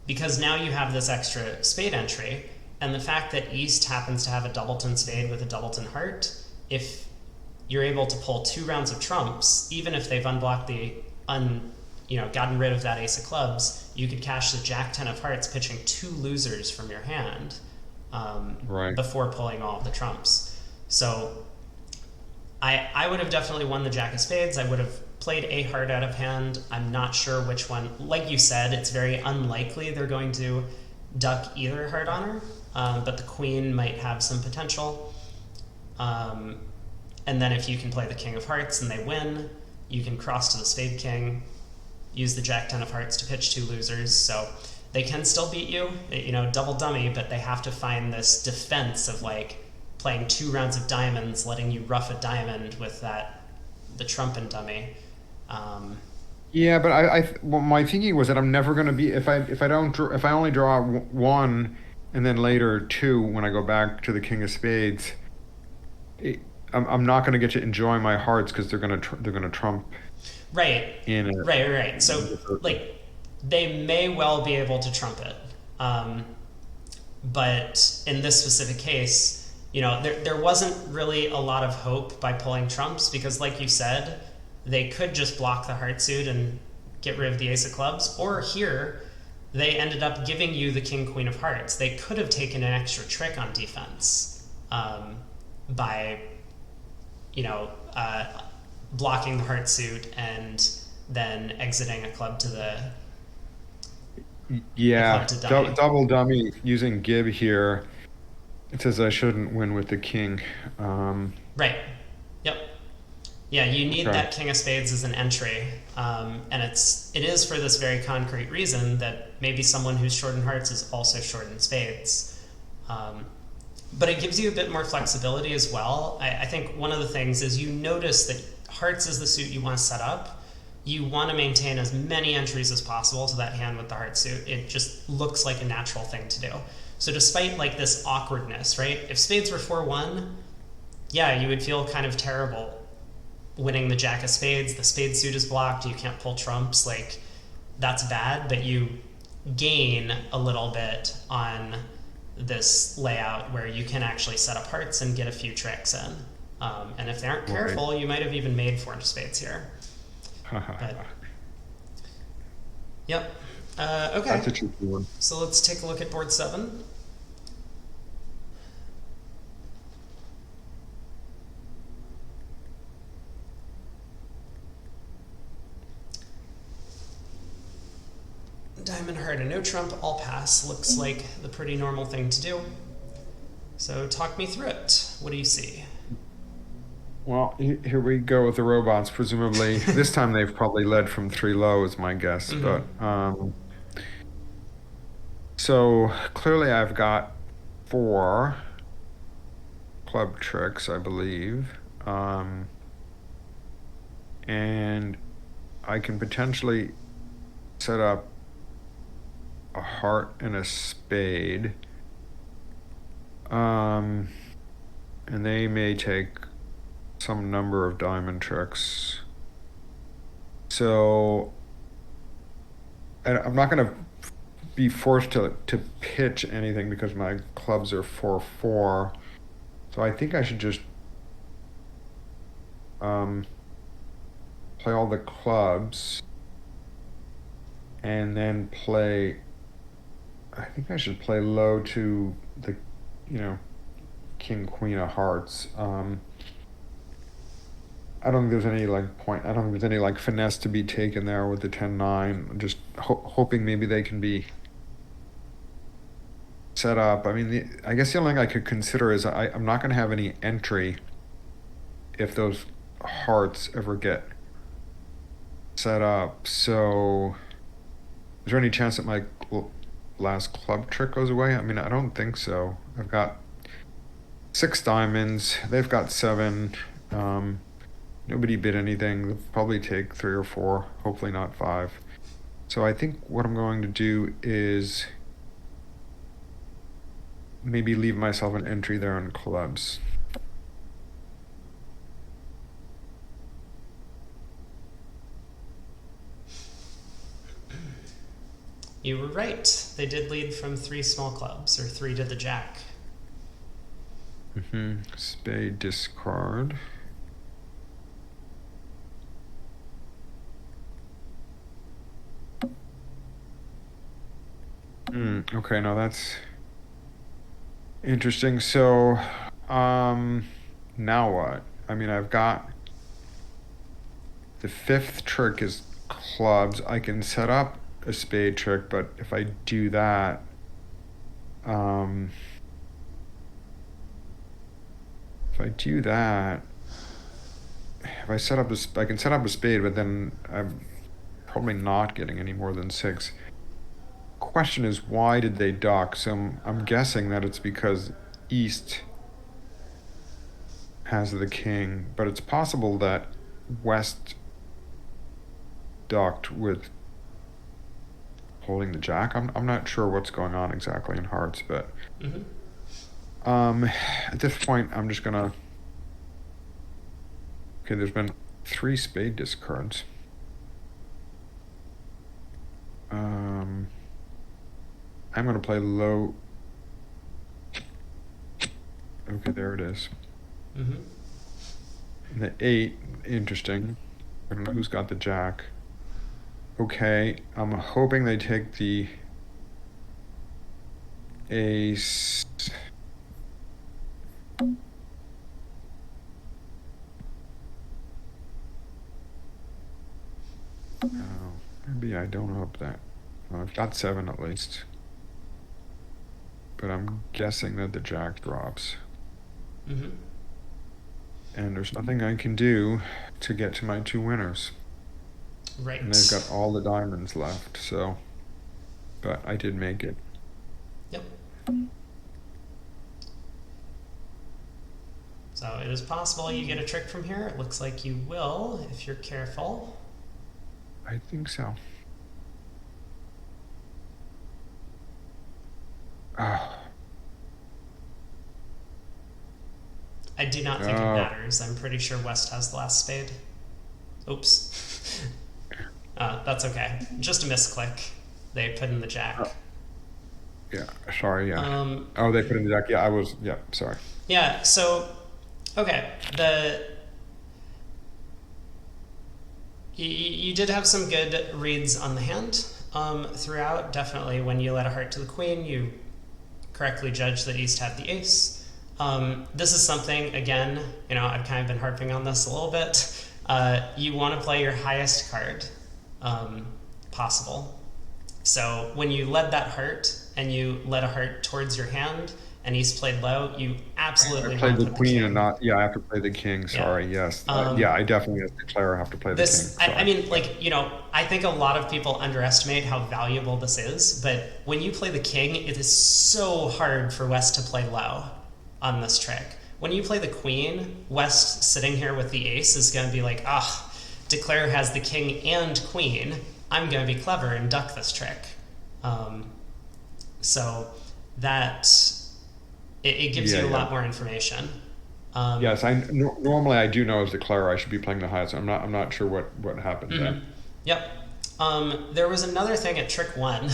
because now you have this extra spade entry, and the fact that East happens to have a doubleton spade with a doubleton heart, if you're able to pull 2 rounds of trumps, even if they've unblocked the gotten rid of that ace of clubs, you could cash the jack ten of hearts, pitching 2 losers from your hand Right. before pulling all of the trumps. So I would have definitely won the jack of spades. I would have played a heart out of hand. I'm not sure which one. Like you said, it's very unlikely they're going to duck either heart honor, but the queen might have some potential. Um, and then if you can play the king of hearts and they win, you can cross to the spade king, use the jack ten of hearts to pitch 2 losers. So they can still beat you, double dummy, but they have to find this defense of like playing 2 rounds of diamonds, letting you rough a diamond with the trump and dummy. Um, Yeah, but well, my thinking was that I'm never going to be if I don't if I only draw one and then later two when I go back to the king of spades, it, I'm not going to get to enjoy my hearts because they're going to trump right, in it. right. So like they may well be able to trump it. Um, but in this specific case, there wasn't really a lot of hope by pulling trumps because, like you said, they could just block the heart suit and get rid of the ace of clubs. Or here, they ended up giving you the king queen of hearts. They could have taken an extra trick on defense by, you know, uh, blocking the heart suit and then exiting a club to the Yeah, club to dummy. double dummy using Gib here. It says I shouldn't win with the king. Um, Right. Yep. Yeah, you need okay. that king of spades as an entry, and it is for this very concrete reason that maybe someone who's short in hearts is also short in spades. Um, but it gives you a bit more flexibility as well. I think one of the things is you notice that hearts is the suit you want to set up. You want to maintain as many entries as possible to that hand with the heart suit. It just looks like a natural thing to do. So despite like this awkwardness, right? If spades were 4-1, yeah, you would feel kind of terrible winning the jack of spades. The spade suit is blocked. You can't pull trumps. Like that's bad, but you gain a little bit on this layout where you can actually set up hearts and get a few tricks in. And if they aren't Right. careful, you might have even made four spades here. But yep. Okay. That's a tricky one. So let's take a look at board 7. Diamond, heart, and no trump, all pass. Looks like the pretty normal thing to do. So talk me through it. What do you see? Well, here we go with the robots. Presumably, this time they've probably led from 3 low, is my guess. Mm-hmm. But so clearly I've got 4 club tricks, I believe. And I can potentially set up a heart and a spade. And they may take some number of diamond tricks. So I'm not going to be forced to pitch anything because my clubs are 4-4. So I think I should just um, play all the clubs and then play. I think I should play low to the, you know, king queen of hearts. I don't think there's any like point. I don't think there's any like finesse to be taken there with the 10-9. I'm just hoping maybe they can be set up. I mean, I guess the only thing I could consider is I'm not going to have any entry if those hearts ever get set up. So, is there any chance that my last club trick goes away? I mean, I don't think so. I've got 6 diamonds. They've got 7. Nobody bid anything. They'll probably take 3 or 4. Hopefully not 5. So I think what I'm going to do is maybe leave myself an entry there on clubs. You were right. They did lead from three small clubs, or three to the jack. Spade discard. Okay, no, that's interesting. So, now what? I mean, I've got the fifth trick is clubs. I can set up a spade trick, but if I do that, um, if I do that, if I set up I can set up a spade, but then I'm probably not getting any more than six. Question is, why did they dock? So I'm guessing that it's because East has the king, but it's possible that West docked with holding the jack. I'm not sure what's going on exactly in hearts, but Mm-hmm. at this point I'm just gonna. Okay, there's been three spade discards. Um, I'm gonna play low. Okay, there it is. Mm-hmm. The eight, interesting. I don't know who's got the jack. Okay, I'm hoping they take the ace. Oh, maybe I don't hope that. Well, I've got seven at least. But I'm guessing that the jack drops. Mm-hmm. And there's nothing I can do to get to my two winners. And they've Right. got all the diamonds left, so. But I did make it. Yep. So it is possible you get a trick from here. It looks like you will if you're careful. I think so. Ah, I do not think it oh, matters. I'm pretty sure West has the last spade. Oops. That's okay. Just a misclick. They put in the oh, jack. yeah, sorry, yeah. Um, Oh, they put in the jack. Yeah, yeah, sorry. yeah. So, okay. You did have some good reads on the hand throughout. Definitely, when you led a heart to the queen, you correctly judged that East had the ace. This is something, again, I've kind of been harping on this a little bit. You want to play your highest card possible. So when you led that heart and you led a heart towards your hand and East played low, you I absolutely played want to the put the queen and king. not, yeah, I have to play the king. Yeah. Sorry, yes. Yeah, Um, I definitely, as declare, have to play the king. I Sorry. mean, like, I think a lot of people underestimate how valuable this is, but when you play the king, it is so hard for West to play low on this trick. When you play the queen, West sitting here with the ace is going to be like, Declare has the king and queen. I'm going to be clever and duck this trick. Um, so that it gives Yeah, you a yeah. lot more information. Yes, normally I do know as declare I should be playing the highest. I'm not sure what happened there. Yep. There was another thing at trick one,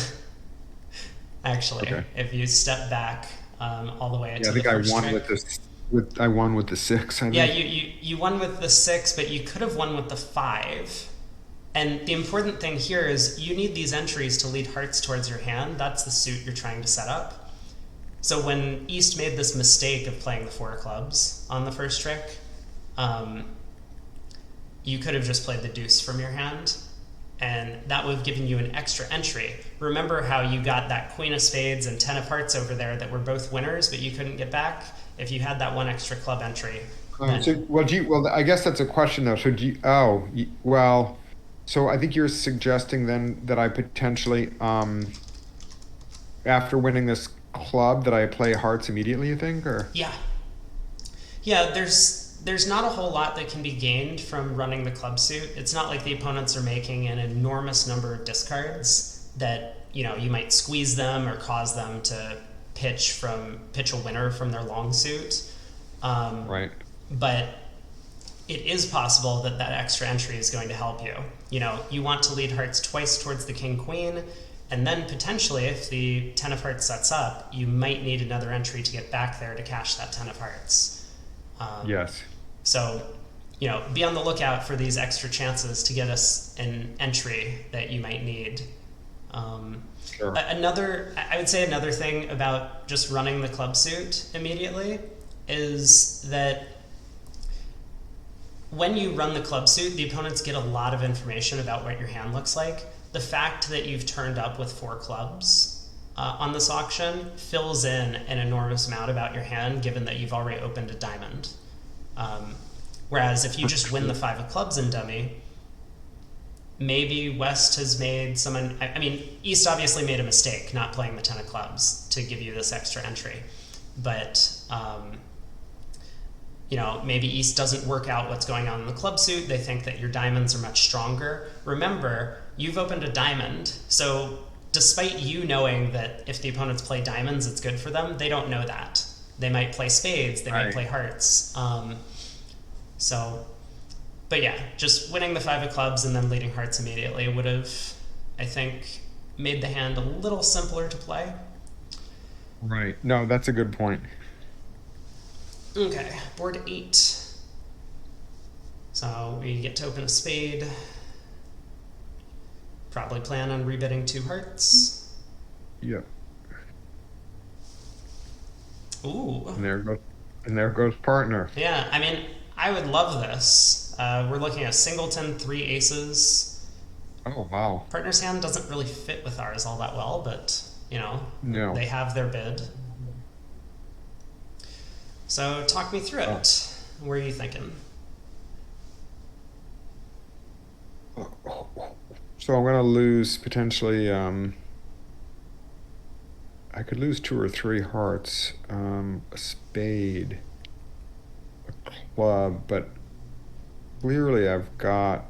actually, Okay. if you step back all the way Yeah, to I the think I first won trick. with this. With I won with the six. I Yeah, think. you won with the six, but you could have won with the five. And the important thing here is you need these entries to lead hearts towards your hand. That's the suit you're trying to set up. So when East made this mistake of playing the four clubs on the first trick, um, you could have just played the deuce from your hand, and that would have given you an extra entry. Remember how you got that queen of spades and 10 of hearts over there that were both winners, but you couldn't get back? If you had that one extra club entry, then Well, I guess that's a question though. So well, so I think you're suggesting then that I potentially, after winning this club, that I play hearts immediately. You think, or yeah, yeah. There's not a whole lot that can be gained from running the club suit. It's not like the opponents are making an enormous number of discards that you might squeeze them or cause them to pitch a winner from their long suit. Um, right? but it is possible that that extra entry is going to help you. You want to lead hearts twice towards the king queen. And then potentially, if the 10 of hearts sets up, you might need another entry to get back there to cash that 10 of hearts. Um, Yes. so, be on the lookout for these extra chances to get us an entry that you might need. Um, Sure. I would say another thing about just running the club suit immediately is that when you run the club suit, the opponents get a lot of information about what your hand looks like. The fact that you've turned up with 4 clubs on this auction fills in an enormous amount about your hand, given that you've already opened a diamond. Um, Whereas if you just win the 5 of clubs in dummy, maybe West has made someone. I mean, East obviously made a mistake not playing the 10 of clubs to give you this extra entry. But maybe East doesn't work out what's going on in the club suit. They think that your diamonds are much stronger. Remember, you've opened a diamond, so despite you knowing that if the opponents play diamonds, it's good for them, they don't know that. They might play spades, they might Right. play hearts. So, but yeah, just winning the 5 of clubs and then leading hearts immediately would have, I think, made the hand a little simpler to play. Right. No, that's a good point. Okay, board 8. So we get to open a spade. Probably plan on rebidding 2 hearts. Yep. Ooh. And there goes partner. Yeah, I mean, I would love this. We're looking at singleton, 3 aces. Oh, wow. Partner's hand doesn't really fit with ours all that well, but, No. they have their bid. So talk me through it. What are you thinking? So I'm gonna lose potentially. I could lose 2 or 3 hearts, a spade, a club, but clearly I've got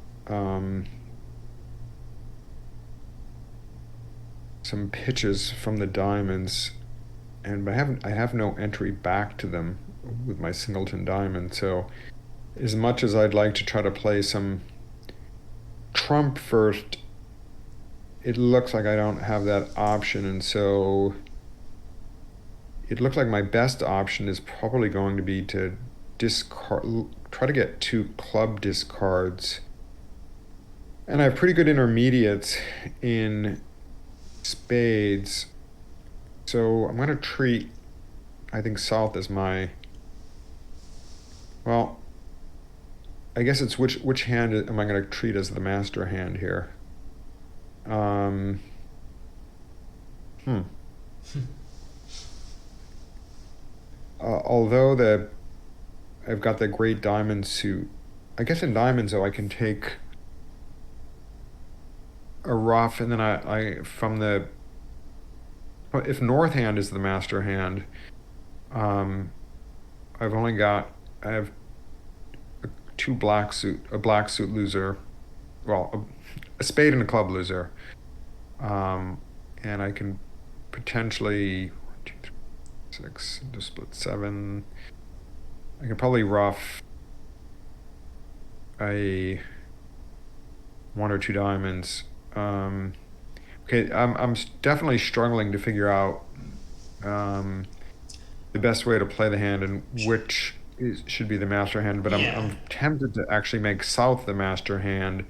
some pitches from the diamonds, and I have no entry back to them with my singleton diamond. So as much as I'd like to try to play some trump first, it looks like I don't have that option, and so it looks like my best option is probably going to be to discard, try to get 2 club discards. And I have pretty good intermediates in spades, so I'm going to treat, I think, South as my, well, I guess it's which hand am I going to treat as the master hand here? Um, hmm. Although I've got the great diamond suit, I guess in diamonds though I can take a rough, and then I from the, if north hand is the master hand, um, I have a 2 a black suit loser, well, a spade and a club loser, and I can potentially 1, 2, 3, 6 into split 7. I can probably rough a 1 or 2 diamonds. Okay, I'm definitely struggling to figure out um, the best way to play the hand and should be the master hand. But Yeah. I'm tempted to actually make South the master hand,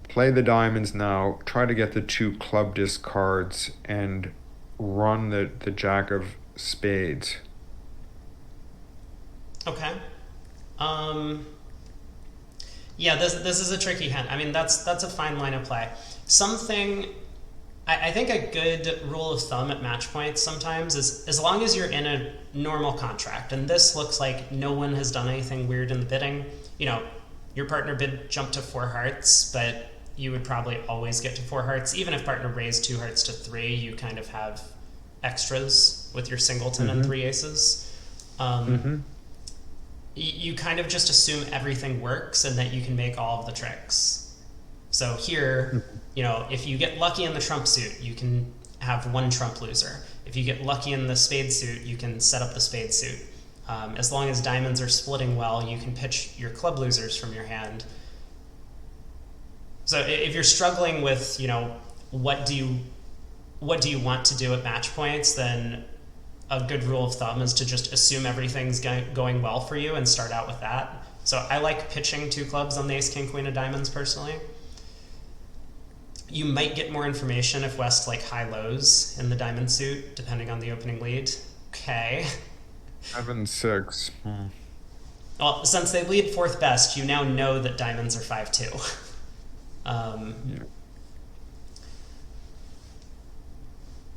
play the diamonds now, try to get the 2 club discards, and run the jack of spades. Okay. Um, yeah, this is a tricky hand. I mean, that's a fine line of play. Something I think a good rule of thumb at match points sometimes is as long as you're in a normal contract, and this looks like no one has done anything weird in the bidding. Your partner bid jumped to 4 hearts, but you would probably always get to 4 hearts. Even if partner raised 2 hearts to 3, you kind of have extras with your singleton and Mm-hmm. 3 aces. Mm-hmm. You kind of just assume everything works and that you can make all of the tricks. So here, if you get lucky in the trump suit, you can have 1 trump loser. If you get lucky in the spade suit, you can set up the spade suit. As long as diamonds are splitting well, you can pitch your club losers from your hand. So if you're struggling with, what do you what do you want to do at match points, then a good rule of thumb is to just assume everything's going well for you and start out with that. So I like pitching two clubs on the ace king queen of diamonds personally. You might get more information if West like high lows in the diamond suit, depending on the opening lead. Okay. 7-6. Well, since they lead fourth best, you now know that diamonds are 5-2. Um, Yeah.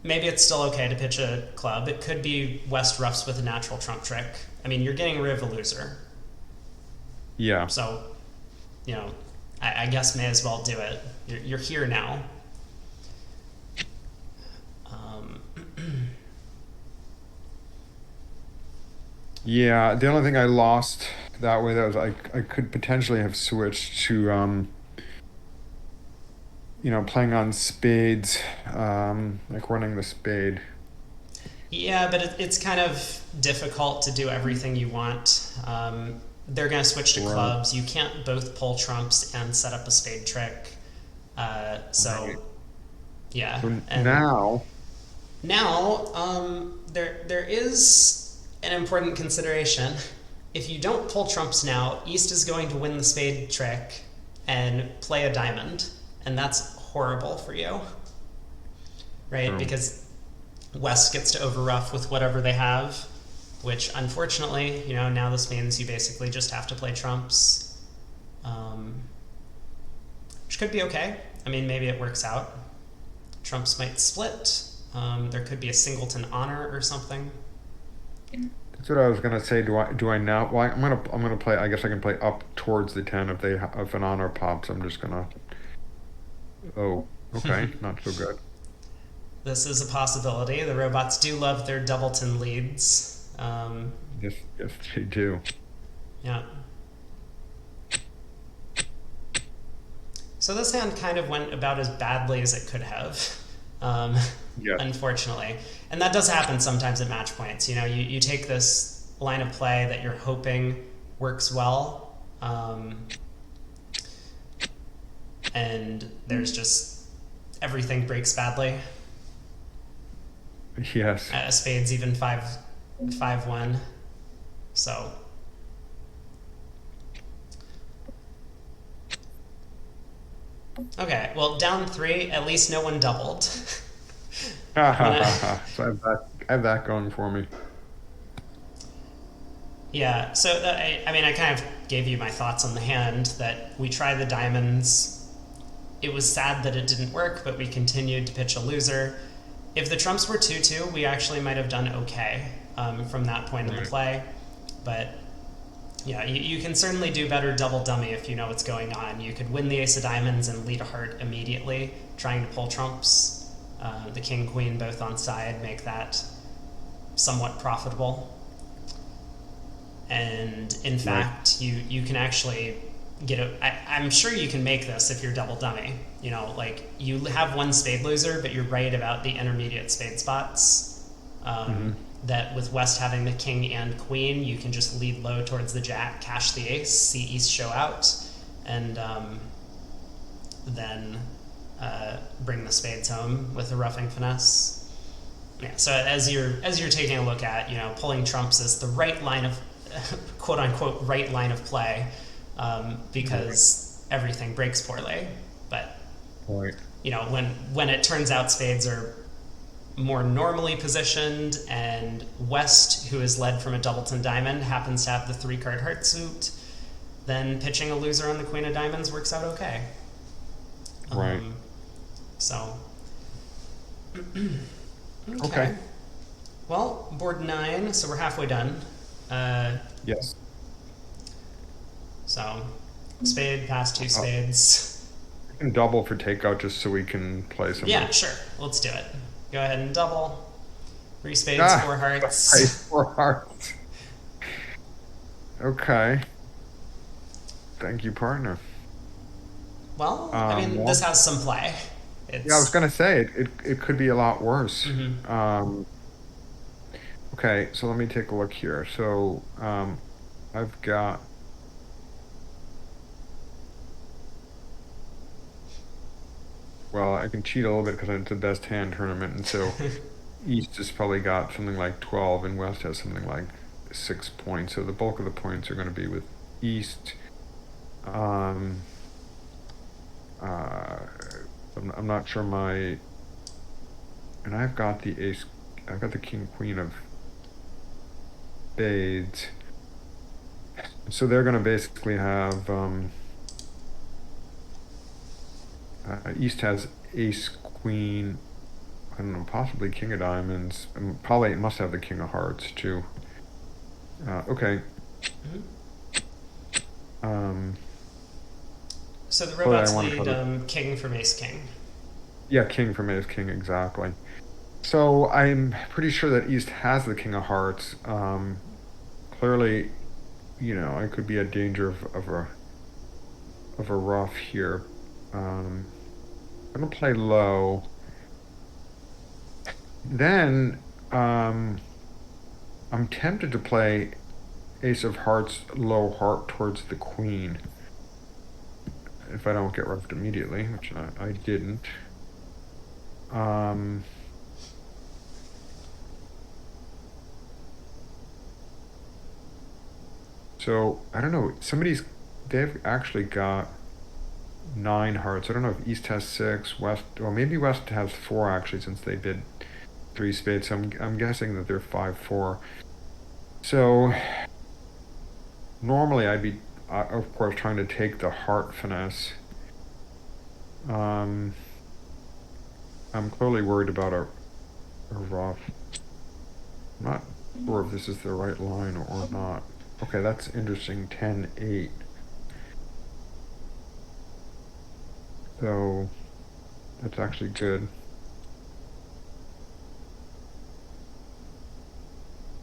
Maybe it's still okay to pitch a club. It could be West roughs with a natural trump trick. I mean, you're getting rid of a loser. Yeah. So, you know, I guess may as well do it. You're here now. Um, Yeah. The only thing I lost that way that was I could potentially have switched to playing on spades, like running the spade. yeah, but it's kind of difficult to do everything you want. They're going to switch to Right. clubs. You can't both pull trumps and set up a spade trick. So, Right. yeah. So And now, now, there is an important consideration. If you don't pull trumps now, East is going to win the spade trick and play a diamond, and that's horrible for you, right? true. Because West gets to overruff with whatever they have, which unfortunately, now this means you basically just have to play trumps, um, which could be okay. I mean, maybe it works out. Trumps might split. There could be a singleton honor or something. That's what I was gonna say. Do I now? Well, I'm gonna play. I guess I can play up towards the 10 if an honor pops. I'm just gonna. Oh, okay, not so good. This is a possibility. The robots do love their doubleton leads. Yes, yes, they do. Yeah. So this hand kind of went about as badly as it could have, um, Yes. unfortunately. And that does happen sometimes at match points. You take this line of play that you're hoping works well, and there's just everything breaks badly. Yes. Spades even 5-1. So okay, well down 3. At least no one doubled. Ha I'm ha gonna ha ha. So I have that going for me. Yeah, so I mean, I kind of gave you my thoughts on the hand that we tried the diamonds. It was sad that it didn't work, but we continued to pitch a loser. If the trumps were 2-2, we actually might have done okay from that point in the Right. play. But yeah, you can certainly do better double dummy if you know what's going on. You could win the ace of diamonds and lead a heart immediately, trying to pull trumps. The king queen both on side make that somewhat profitable. And in Right. fact, you can actually get a. I'm sure you can make this if you're double dummy. Like you have one spade loser, but you're right about the intermediate spade spots. Hmm. That with West having the king and queen, you can just lead low towards the jack, cash the ace, see East show out, and then bring the spades home with a roughing finesse. Yeah. So as you're taking a look at, pulling trumps is the right line of quote unquote right line of play, Right. because everything breaks poorly. But Right. when it turns out spades are more normally positioned, and West, who is led from a doubleton diamond, happens to have the 3-card heart suit, then pitching a loser on the queen of diamonds works out okay. Right. Um, so Okay. okay. Well, board 9, so we're halfway done. Uh, Yes. so spade, pass 2 Uh, spades. we can double for takeout just so we can play Yeah, some. sure. Let's do it. Go ahead and double. 3 spades, Ah, 4 right. hearts. 4 hearts. Okay. Thank you, partner. Well, I mean, this Well, has some play. yeah, I was It's. gonna say it could be a lot worse. Mhm. Okay, so let me take a look here. So, I've got, well, I can cheat a little bit because it's the best hand tournament, and so East has probably got something like 12, and West has something like 6 points. So the bulk of the points are going to be with East. Um, uh, I'm not sure and I've got the ace, I've got the king queen of spades. So they're going to basically have, East has ace queen, I don't know, possibly king of diamonds. Probably it must have the king of hearts too. Okay. Mhm. Um, So the Probably I robots want to try lead to, king from ace king. yeah, king from ace king, exactly. So I'm pretty sure that East has the king of hearts. Clearly, I could be a danger of a ruff here. I'm gonna play low. Then, I'm tempted to play ace of hearts, low heart towards the queen if I don't get ruffed immediately, which I didn't. Um, so I don't know. They've actually got 9 hearts. I don't know if East has 6, West, well, maybe West has 4 actually, since they did 3 spades. So I'm guessing that they're 5-4. So normally I'd be, of course, trying to take the heart finesse. Um, I'm clearly worried about a ruff. I'm not sure if this is the right line or not. Okay, that's interesting. 10-8. So that's actually good.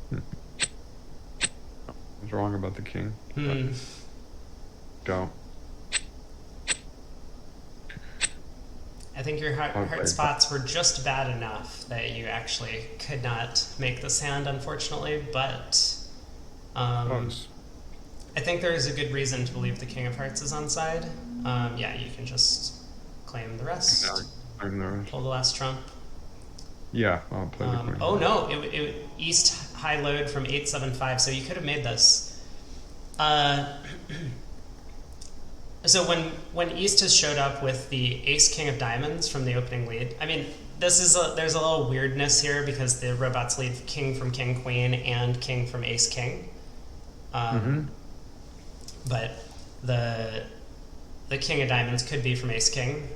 Hmm. I was wrong about the king, but Hmm. don't. I think your I'll heart play. spots were just bad enough that you actually could not make this hand, unfortunately. But um, Close. I think there is a good reason to believe the king of hearts is on side. Yeah, you can just claim the No, rest, I'm nervous. pull the last trump. Yeah, I'll play the queen of Oh hearts. no, east high load from 875, so you could have made this. Uh, so when East has showed up with the Ace King of Diamonds from the opening lead, I mean there's a little weirdness here because the robots lead King from King Queen and King from Ace King, um, Mm-hmm. but the the King of Diamonds could be from Ace King.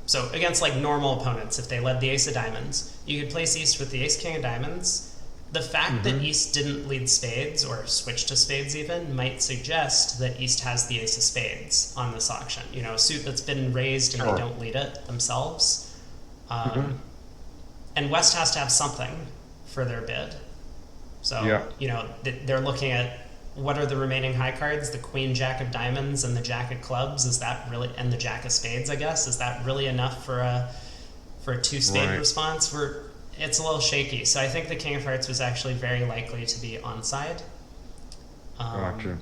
So against like normal opponents, if they led the Ace of Diamonds, you could place East with the Ace King of Diamonds. The fact that Mm-hmm. East didn't lead spades or switch to spades even might suggest that East has the Ace of Spades on this auction. You know, a suit that's been raised and they Sure. don't lead it themselves. Mm-hmm. Um, and West has to have something for their bid. So, Yeah. you know, they're looking at what are the remaining high cards? The Queen Jack of Diamonds and the Jack of Clubs. Is that really, and the Jack of Spades, I guess, is that really enough for a two spade Right. response? It's a little shaky. So I think the King of Hearts was actually very likely to be onside. Um, Gotcha.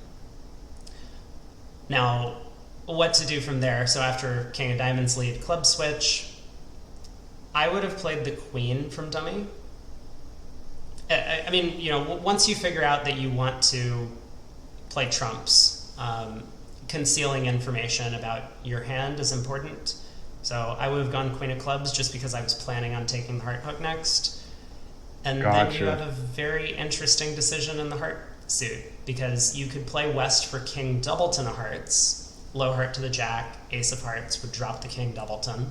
Now, what to do from there? So after King of Diamonds lead club switch, I would have played the Queen from dummy. I mean, you know, once you figure out that you want to play trumps, concealing information about your hand is important. So I would have gone Queen of Clubs just because I was planning on taking the heart hook next. And then you have Gotcha. a very interesting decision in the heart suit because you could play West for King Doubleton of Hearts, low heart to the Jack, Ace of Hearts would drop the King Doubleton.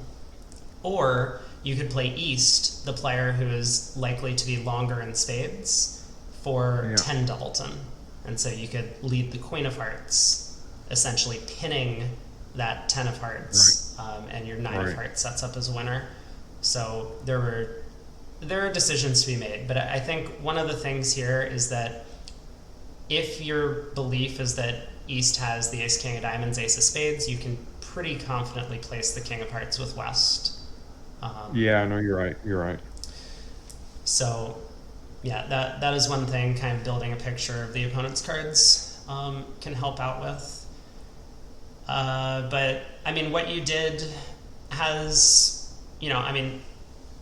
Or you could play East, the player who is likely to be longer in spades, for Yeah. 10 Doubleton. And so you could lead the Queen of Hearts, essentially pinning that 10 of Right. Hearts, and your 9 of Right. Hearts sets up as a winner. So there are decisions to be made, but I think one of the things here is that if your belief is that East has the Ace King of Diamonds, Ace of Spades, you can pretty confidently place the King of Hearts with West. Um, Yeah, no, you're right. You're right. so, yeah, that is one thing. Kind of building a picture of the opponent's cards can help out with. But I mean, what you did has, I mean,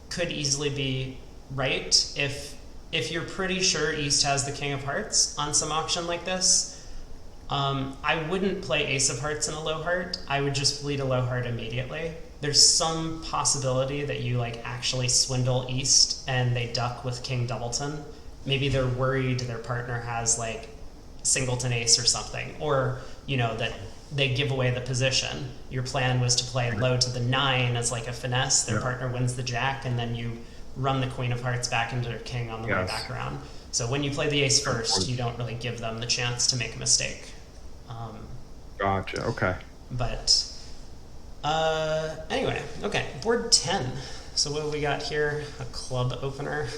could easily be right if you're pretty sure East has the King of Hearts on some auction like this. I wouldn't play Ace of Hearts in a low heart. I would just bleed a low heart immediately. There's some possibility that you like actually swindle East and they duck with King Doubleton. Maybe they're worried their partner has like Singleton Ace or something, or that they give away the position. Your plan was to play low to the 9 as like a finesse. Their Yeah. partner wins the Jack, and then you run the Queen of Hearts back into their King on the way Yes. back around. So when you play the Ace first, Or- you don't really give them the chance to make a mistake. Um, Gotcha. Okay. but anyway, okay, board 10. So what have we got here? A club opener.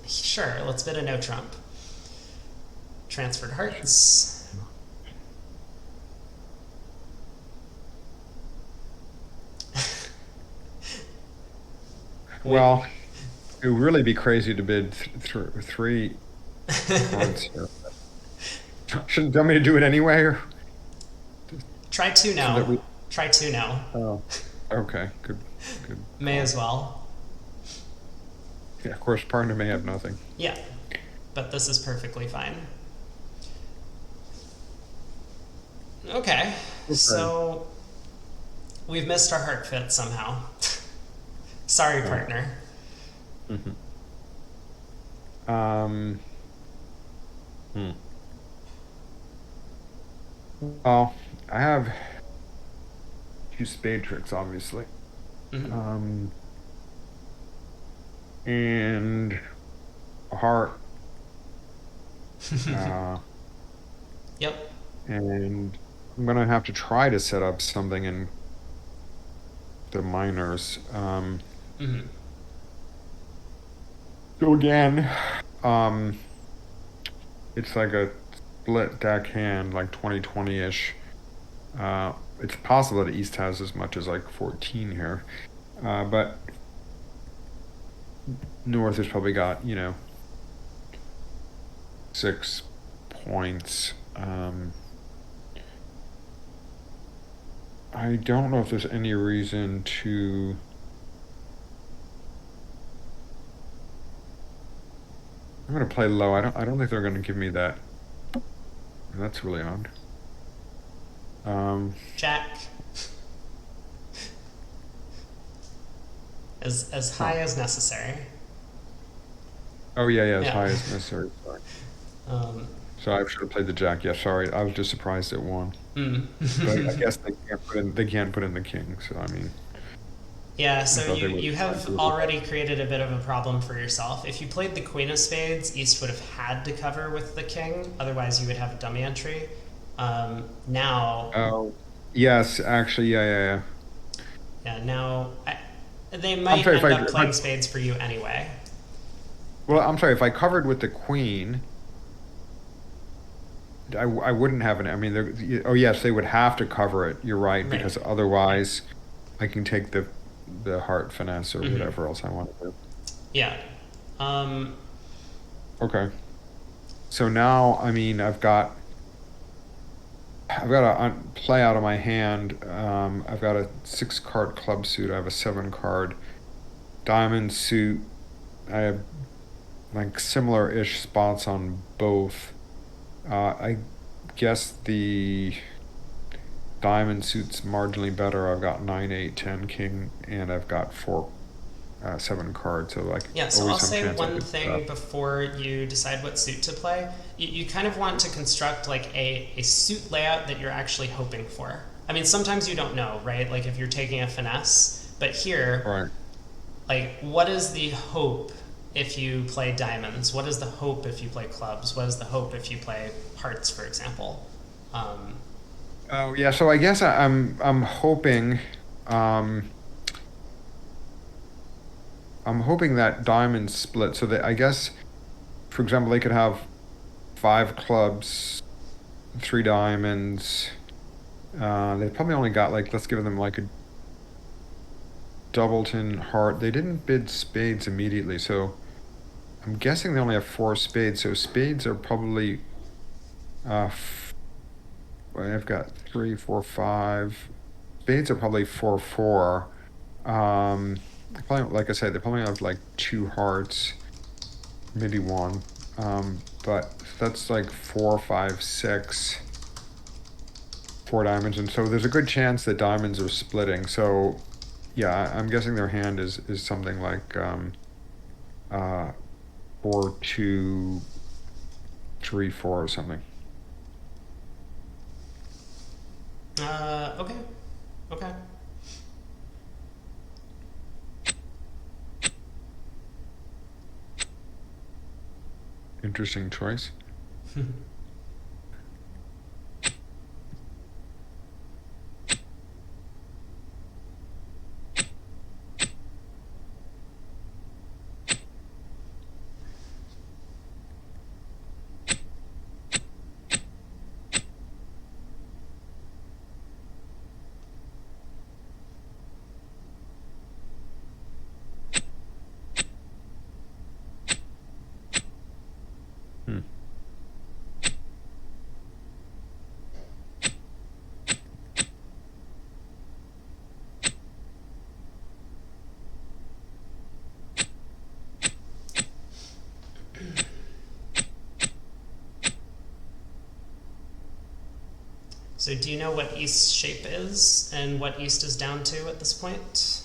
Sure, let's bid a no trump. Transferred hearts. Wait. Well, it would really be crazy to bid three cards here. Shouldn't tell me to do it anyway, or Try two so that now. we. Try two now. Oh, okay. Good. Good. May call. as well. Yeah. Of course, partner may have nothing. Yeah, but this is perfectly fine. Okay, Okay. so we've missed our heart fit somehow. Sorry, Right. partner. Um. Hmm. Well, I have two spade tricks, obviously. Mhm. And a heart. Uh, Yep. and I'm gonna have to try to set up something in the minors. Hmm. So again, um, it's like a split deck hand, like 20-20-ish. It's possible that East has as much as like 14 here. But North has probably got, 6 points. I don't know if there's any reason to. I'm gonna play low. I don't think they're gonna give me that. That's really odd. Um, Jack. As huh. high as necessary. Oh yeah, as Yeah. high as necessary. Sorry. um, So I should have played the jack. Yeah, sorry. I was just surprised it won. But I mm. guess they can't put in the king. So I mean, Yeah, I so thought you, they would you try to have do it. already created a bit of a problem for yourself. If you played the Queen of Spades, East would have had to cover with the King, otherwise you would have a dummy entry. Now, Oh, yes, actually, yeah. yeah, now they I'm might sorry end up playing spades for you anyway. well, I'm sorry if I covered with the queen, I wouldn't have an. I mean, oh yes, they would have to cover it. You're right, Right. because otherwise, I can take the heart finesse or Hmm. whatever else I want to do. Yeah. Um, Okay, so now, I mean, I've got to play out of my hand. I've got a 6 card club suit. I have a 7 card diamond suit. I have like similar-ish spots on both. I guess the diamond suit's marginally better. I've got 9, 8, 10, king, and I've got 7 cards. So like yeah, so always I'll some say chance I one could thing before you decide what suit to play. You kind of want to construct like a suit layout that you're actually hoping for. I mean, sometimes you don't know, right? Like if you're taking a finesse, but here, right. like, what is the hope if you play diamonds? What is the hope if you play clubs? What is the hope if you play hearts, for example? Um, Oh yeah. So I guess I'm hoping. Um, I'm hoping that diamonds split so that I guess, for example, they could have 5 clubs, 3 diamonds. They probably only got like, let's give them like a doubleton heart. They didn't bid spades immediately, so I'm guessing they only have 4 spades. So spades are probably well, I've got 3, 4, 5. Spades are probably 4, 4. probably, like I said, they probably have like two hearts, maybe one. But that's like four, five, six, four diamonds, and so there's a good chance that diamonds are splitting. So yeah, I'm guessing their hand is something like uh 4, 2, 3, 4 or something. Okay. Okay. Interesting choice. Hmm. So, do you know what East's shape is and what East is down to at this point?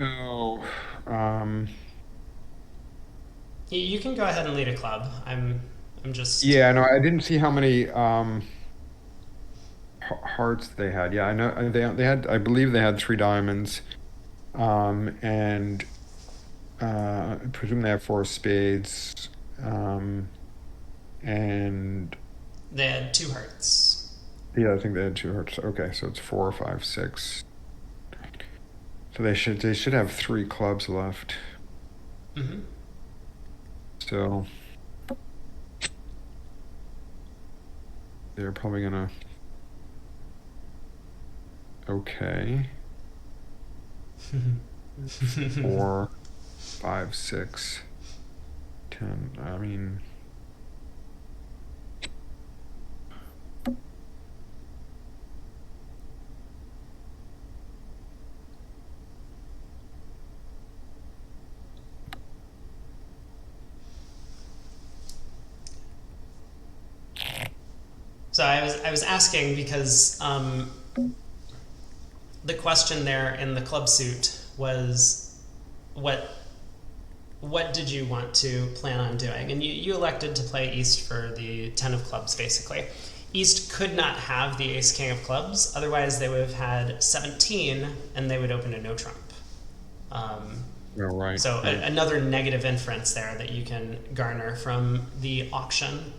Oh, um, You can go ahead and lead a club. I'm just. yeah, no, I didn't see how many hearts they had. Yeah, I know they had. I believe they had three diamonds. And I presume they have four spades. Um, and They had two hearts. yeah, I think they had two hearts. Okay, so it's 4, 5, 6. So they should have three clubs left. Mm-hmm. So they're probably gonna. Okay, 4, 5, 6, 10. I mean, So I was asking because the question there in the club suit was what what did you want to plan on doing? And you elected to play East for the 10 of clubs, basically. East could not have the Ace King of clubs, otherwise, they would have had 17 and they would open a no trump. Um, all right, so, right. another negative inference there that you can garner from the auction.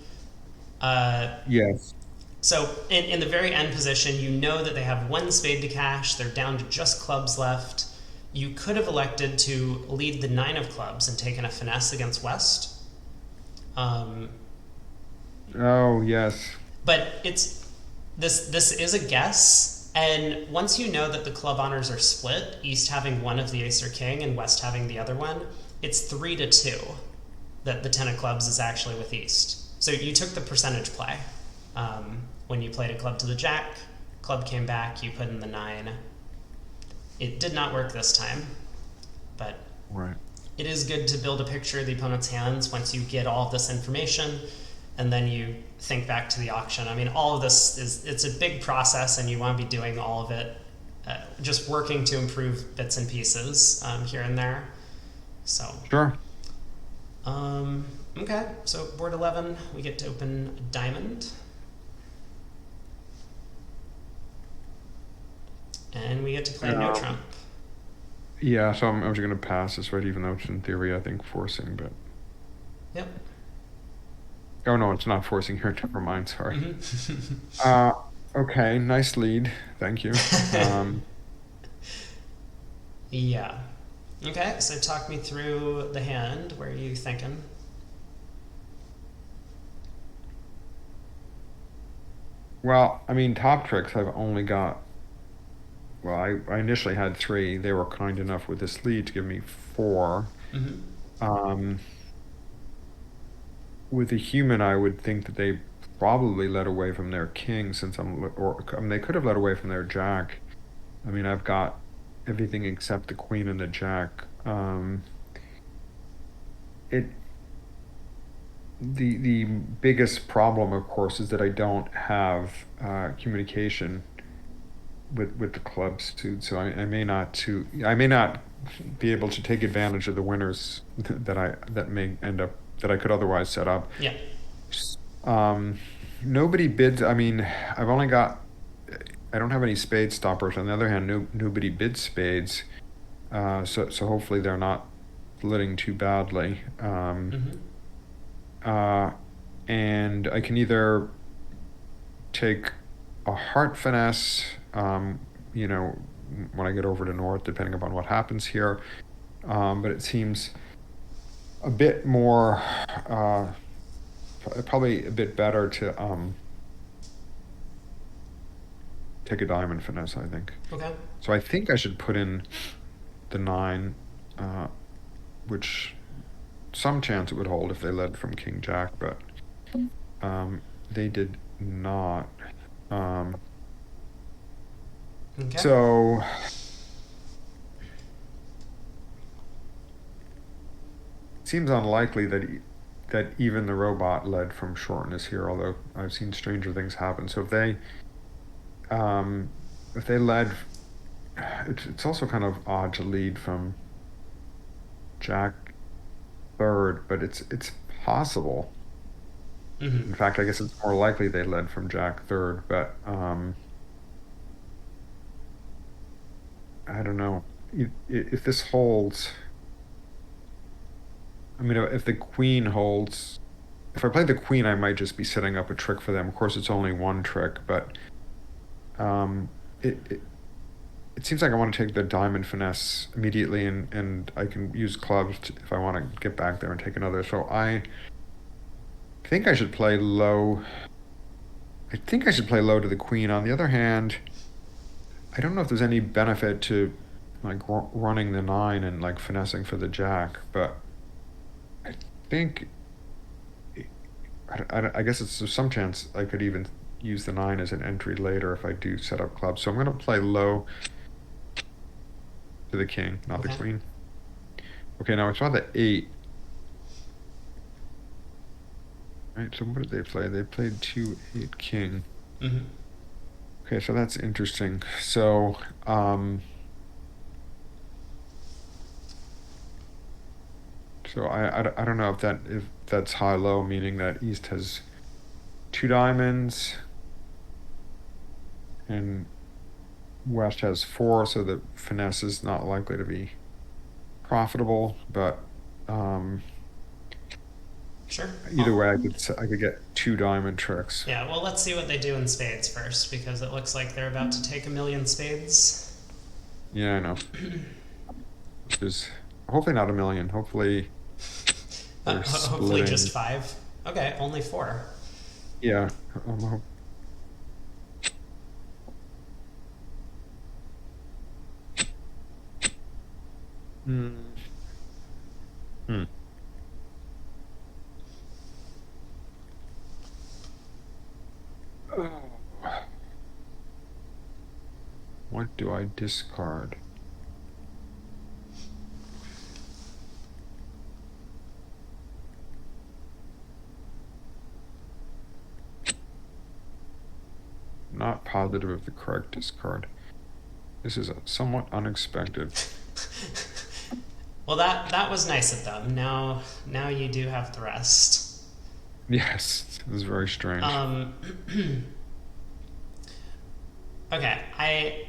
Uh, Yes. so, in the very end position, you know that they have one spade to cash, they're down to just clubs left. You could have elected to lead the 9 of clubs and taken a finesse against West. Um, Oh, yes. but this is a guess, and once you know that the club honors are split, East having one of the Ace or King and West having the other one, it's 3-2 that the 10 of clubs is actually with East. So you took the percentage play. When you played a club to the Jack, club came back, you put in the 9. It did not work this time, but Right. it is good to build a picture of the opponent's hands once you get all of this information and then you think back to the auction. I mean, all of this it's a big process and you want to be doing all of it, just working to improve bits and pieces here and there. So, Sure. okay, so board 11, we get to open a diamond. And we get to play no Um, trump. yeah, so I'm just gonna pass this, right? Even though it's in theory, I think forcing, but Yep. oh no, it's not forcing here. Never mind. Sorry. Mm-hmm. Uh, okay, nice lead. Thank you. Yeah. Okay, so talk me through the hand. Where are you thinking? Well, I mean, top tricks, I've only got, well, I initially had three. They were kind enough with this lead to give me four. Mm-hmm. Um, with a human, I would think that they probably led away from their king since or I mean, they could have led away from their jack. I mean, I've got everything except the queen and the jack. It the biggest problem, of course, is that I don't have communication with the club suit, so I may not be able to take advantage of the winners that may end up that I could otherwise set up. Yeah. Um, Nobody bids. I mean, I've only got. I don't have any spade stoppers. On the other hand, nobody bids spades. So hopefully they're not splitting too badly. Mm-hmm. Uh, and I can either take a heart finesse, you know, when I get over to north, depending upon what happens here. But it seems a bit more, probably a bit better to take a diamond finesse, I think. Okay. So I think I should put in the nine, uh, which some chance it would hold if they led from King Jack, but they did not. Um, Okay. so it seems unlikely that even the robot led from shortness here, although I've seen stranger things happen. So if they led, it's also kind of odd to lead from Jack third, but it's possible. Mm-hmm. In fact, I guess it's more likely they led from Jack third, but I don't know. If this holds, I mean, if the queen holds, if I play the queen, I might just be setting up a trick for them. Of course, it's only one trick, but um, it, it it seems like I want to take the diamond finesse immediately, and I can use clubs if I want to get back there and take another. So I think I should play low. I think I should play low to the queen. On the other hand, I don't know if there's any benefit to like running the nine and like finessing for the jack, but I think I guess there's some chance I could even use the nine as an entry later if I do set up clubs. So I'm going to play low to the king, not the Okay. queen. Okay, now I saw the eight. Right, so what did they play? They played two eight king. Mm-hmm. Okay, so that's interesting. So, I don't know if that's high low, meaning that East has two diamonds and West has four, so the finesse is not likely to be profitable. But Sure. either way, I could get two diamond tricks. Yeah, well, let's see what they do in spades first, because it looks like they're about to take a million spades. Yeah, I know. Which is hopefully not a million. Hopefully they're Hopefully just splitting. five. Okay, only four. Yeah. Um, hmm. Hmm. Oh, what do I discard? Not positive of the correct discard. This is somewhat unexpected. Well, that was nice of them. Now you do have the rest. Yes, this is very strange. Um, okay, I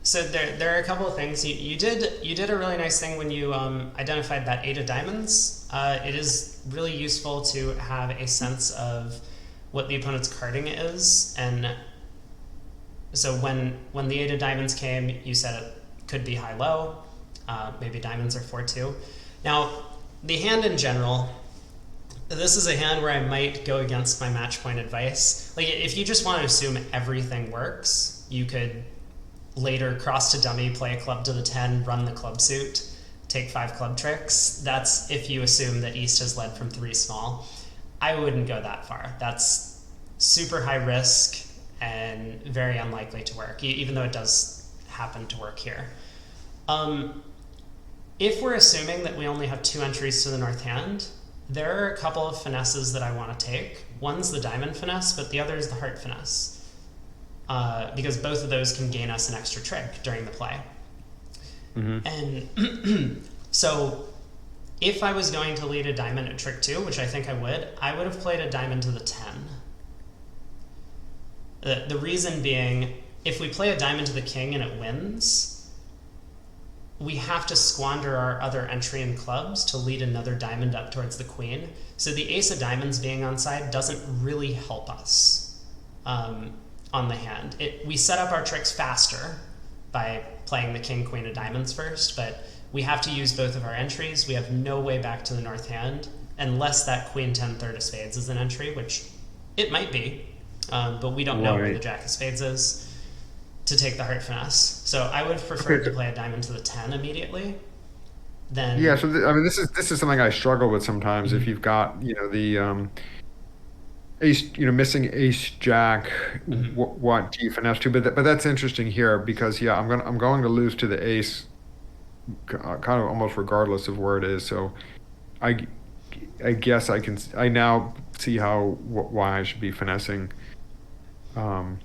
so there are a couple of things you did a really nice thing when you identified that eight of diamonds. It is really useful to have a sense of what the opponent's carding is, and so when the eight of diamonds came, you said it could be high low. Maybe diamonds are 4-2. Now the hand in general, this is a hand where I might go against my match point advice. Like if you just want to assume everything works, you could later cross to dummy, play a club to the 10, run the club suit, take five club tricks. That's if you assume that East has led from three small. I wouldn't go that far. That's super high risk and very unlikely to work, even though it does happen to work here. Um, if we're assuming that we only have two entries to the north hand, there are a couple of finesses that I want to take. One's the diamond finesse, but the other is the heart finesse, because both of those can gain us an extra trick during the play. Hmm. And so if I was going to lead a diamond at trick two, which I think I would have played a diamond to the 10. The reason being, if we play a diamond to the king and it wins, we have to squander our other entry in clubs to lead another diamond up towards the queen. So the ace of diamonds being on side doesn't really help us on the hand. We set up our tricks faster by playing the king, queen of diamonds first, but we have to use both of our entries. We have no way back to the north hand unless that queen 10 third of spades is an entry, which it might be, but we don't know where the Right. jack of spades is to take the heart finesse. So I would have Okay. preferred to play a diamond to the 10 immediately. Yeah. Then, So I mean, this is something I struggle with sometimes. If you've got the ace, missing ace jack, mhm. what do you finesse to? But that's interesting here because yeah, I'm going to lose to the ace, kind of almost regardless of where it is. So I I guess I now see why I should be finessing um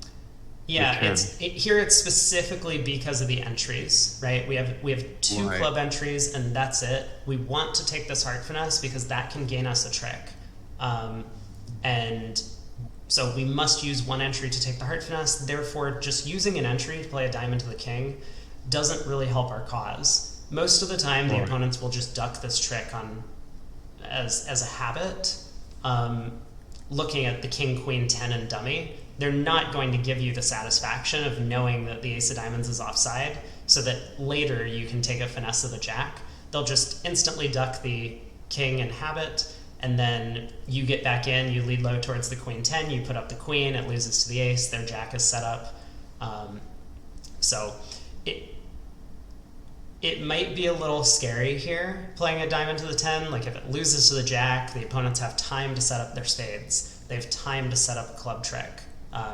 the Yeah, 10. here it's specifically because of the entries, right? We have two Right. club entries and that's it. We want to take this heart finesse because that can gain us a trick, um, and so we must use one entry to take the heart finesse. Therefore, just using an entry to play a diamond to the king doesn't really help our cause. Most of the time, the Right. opponents will just duck this trick on as a habit. Um, Looking at the king, queen, 10, and dummy, they're not going to give you the satisfaction of knowing that the ace of diamonds is offside so that later you can take a finesse of the jack. They'll just instantly duck the king and habit, and then you get back in, you lead low towards the queen 10, you put up the queen, it loses to the ace, their jack is set up. So it, it might be a little scary here playing a diamond to the 10. Like if it loses to the jack, the opponents have time to set up their spades. They have time to set up a club trick.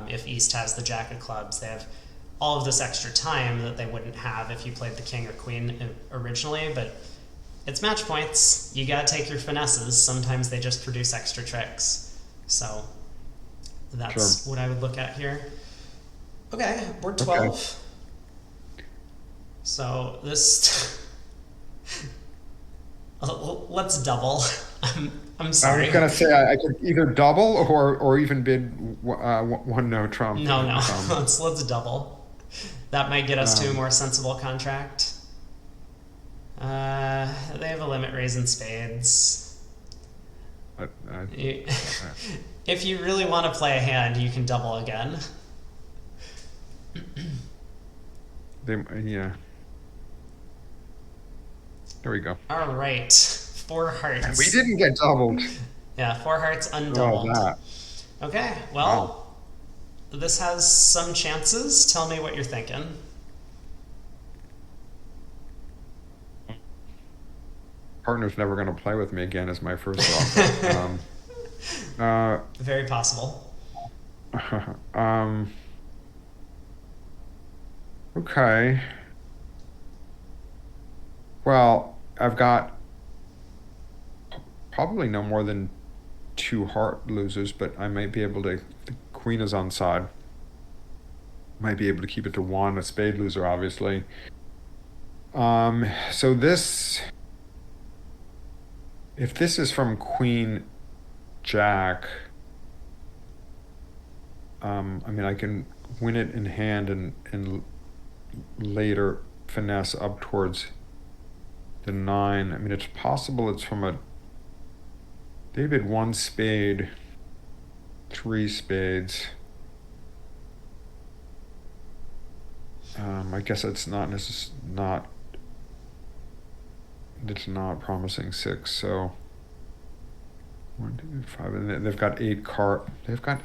If East has the jack of clubs, they have all of this extra time that they wouldn't have if you played the king or queen originally. But it's match points. You gotta take your finesses. Sometimes they just produce extra tricks. So Sure. that's what I would look at here. Okay, board Okay. 12. So this let's double. I'm I was sorry. gonna say I could either double or even bid one no trump. No, no. Let's double. That might get us to a Um, more sensible contract. They have a limit raise in spades. but, uh, If you really want to play a hand, you can double again. yeah. There we go. All right, four And we hearts. didn't get doubled. Yeah, four hearts Oh, undoubled. that. Okay, Wow. well, this has some chances. Tell me what you're thinking. Partner's never going to play with me again is my first thought. But uh, Very possible. um, okay. Well, I've got probably no more than two heart losers, but I might be able to. The queen is on side. Might be able to keep it to one. A spade loser, obviously. So if this is from Queen Jack, I mean, I can win it in hand and later finesse up towards the nine. I mean, it's possible it's from a David one spade, three spades. I guess it's it's not promising six. So one, two, five, and they've got eight card. They've got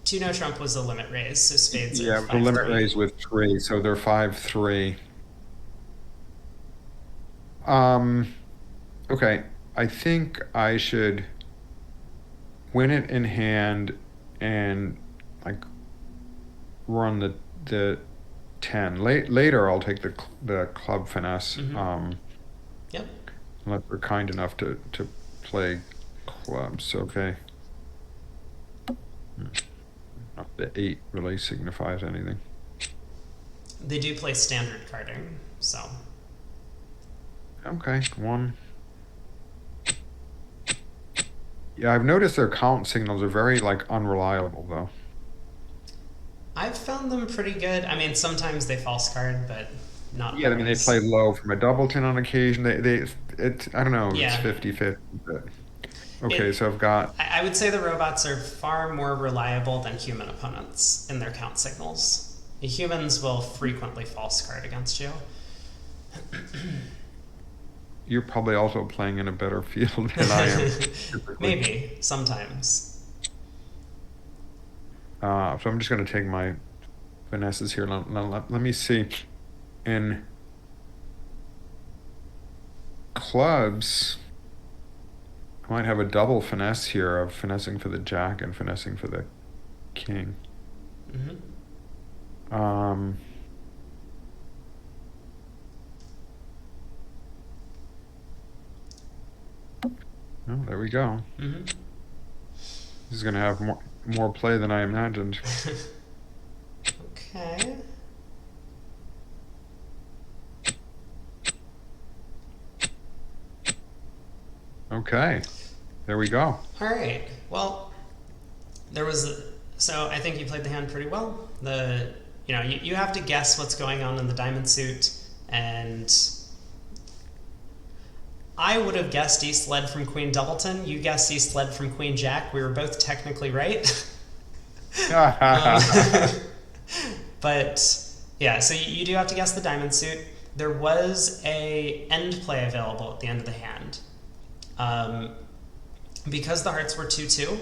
Two no trump was a limit raise, so spades are yeah, the five limit three. raise with three, so they're 5-3. Um, okay. I think I should win it in hand and like run the 10. Later, I'll take the club finesse. Mm-hmm. Yep. Unless we're kind enough to play clubs. Okay. Hmm. Not the 8 really signifies anything. They do play standard carding, so. Okay, 1. Yeah, I've noticed their count signals are very like unreliable though. I've found them pretty good. I mean, sometimes they false card, but not Yeah, I mean they play always. low from a doubleton on occasion. I don't know, it's Yeah. 50-50. But okay, It. so I've got I would say the robots are far more reliable than human opponents in their count signals. Humans will frequently false card against you. you're probably also playing in a better field than I am typically. Maybe sometimes. So I'm just going to take my finesses here. Let me see. In clubs, I might have a double finesse here of finessing for the jack and finessing for the king. Hmm. Um, oh, there we go. Hmm. This is going to have more play than I imagined. Okay. Okay, there we go. All right. Well, there was. So I think you played the hand pretty well. You have to guess what's going on in the diamond suit, and I would have guessed East led from Queen Doubleton. You guessed East led from Queen Jack. We were both technically right. um, but yeah, so you do have to guess the diamond suit. There was a end play available at the end of the hand. Um, because the hearts were 2-2,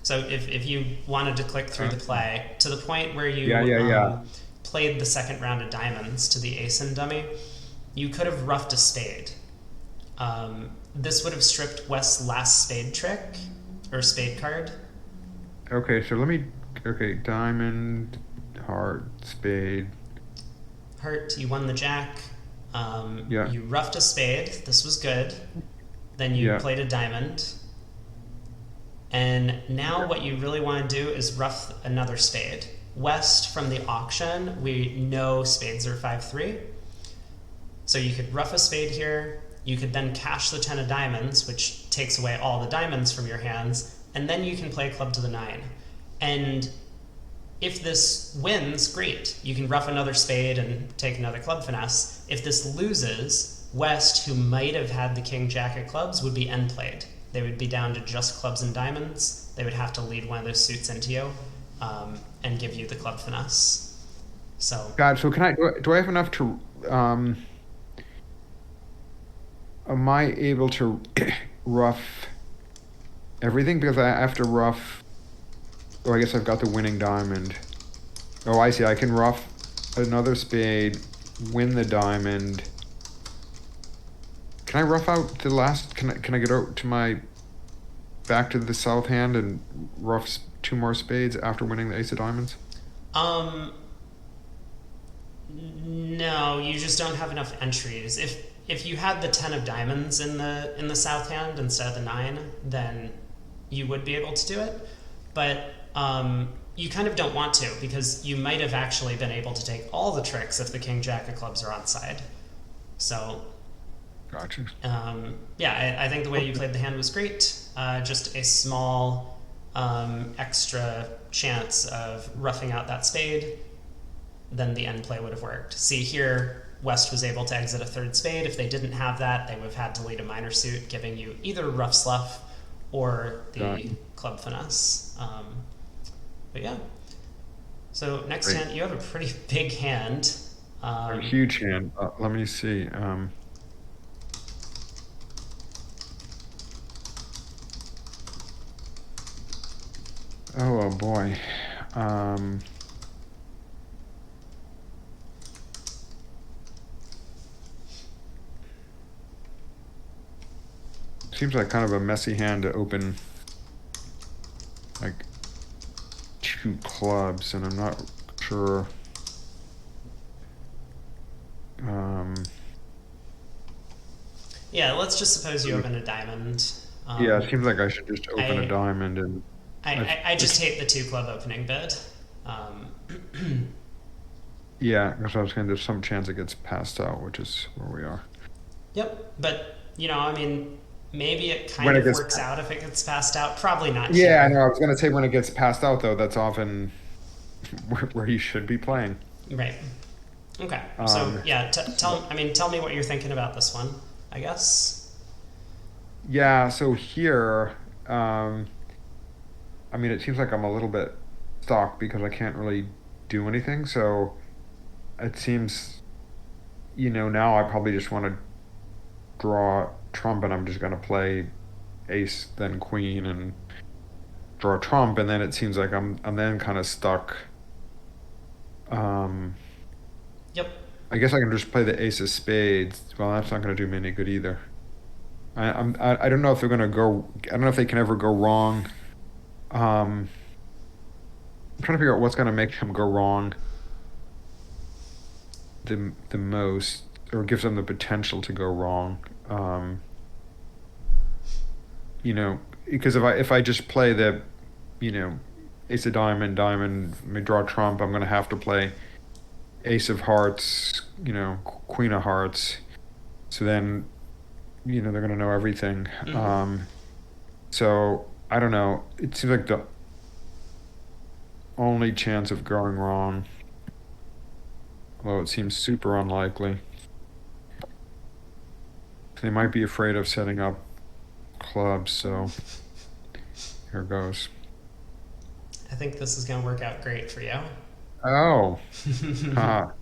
so if you wanted to click through the play to the point where Yeah, you yeah, yeah. played the second round of diamonds to the ace and dummy, you could have roughed a spade. This would have stripped West's last spade trick, or spade card. Okay, so okay, diamond, heart, spade. Heart, you won the jack. Yeah, You roughed a spade. This was good. Then you yeah. played a diamond. And now what you really want to do is rough another spade. West from the auction, we know spades are 5-3. So you could rough a spade here. You could then cash the 10 of diamonds, which takes away all the diamonds from your hands. And then you can play club to the 9. And if this wins, great. You can rough another spade and take another club finesse. If this loses, West, who might have had the king jack of clubs, would be end played. They would be down to just clubs and diamonds. They would have to lead one of those suits into you and give you the club finesse. So, God, so do I have enough to am I able to rough everything? Because I have to rough. Oh, I guess I've got the winning diamond. Oh, I see. I can rough another spade, win the diamond. Can I rough out the last? Can I get out to my back to the south hand and rough 2 more spades after winning the ace of diamonds? um, no, you just don't have enough entries. If you had the 10 of diamonds in the south hand instead of the 9, then you would be able to do it. But you kind of don't want to, because you might have actually been able to take all the tricks if the king jack of clubs are on side. So Gotcha. yeah, I think the way you Okay. played the hand was great. Just a small extra chance of roughing out that spade, then the end play would have worked. See here, West was able to exit a third spade. If they didn't have that, they would have had to lead a minor suit, giving you either rough slough or the Gotcha. club finesse. But yeah, so next Great. hand, you have a pretty big hand. A Um, huge hand. Let me see. Oh boy. Um, Seems like kind of a messy hand to open like 2 clubs, and I'm not sure Yeah, let's just suppose you open a diamond. Yeah, it Um, seems like I should just open a I, diamond and I just it's hate the two club opening bid. Um, yeah, because I was saying there's some chance it gets passed out, which is where we are. yep, but I mean, maybe it When kind it of gets, works out if it gets passed out. Probably not yeah, I know. here. I was gonna say when it gets passed out though, that's often where you should be playing. Right. Okay. So Um, yeah, so tell me what you're thinking about this one. I guess. yeah, so here, I mean, it seems like I'm a little bit stuck because I can't really do anything. So it seems, now I probably just want to draw trump and I'm just gonna play ace, then queen, and draw trump, and then it seems like I'm then kind of stuck. Um, Yep. I guess I can just play the ace of spades. Well, that's not going to do me any good either. I don't know if they're going to go. I don't know if they can ever go wrong. I'm trying to figure out what's going to make them go wrong the most, or gives them the potential to go wrong. You know, because if I just play the, you know, ace of diamond, diamond, may draw trump, I'm going to have to play ace of hearts, queen of hearts. So then, they're going to know everything. Mm-hmm. So I don't know. It seems like the only chance of going wrong, although it seems super unlikely. They might be afraid of setting up clubs, so here goes. I think this is gonna work out great for you. Oh, ha.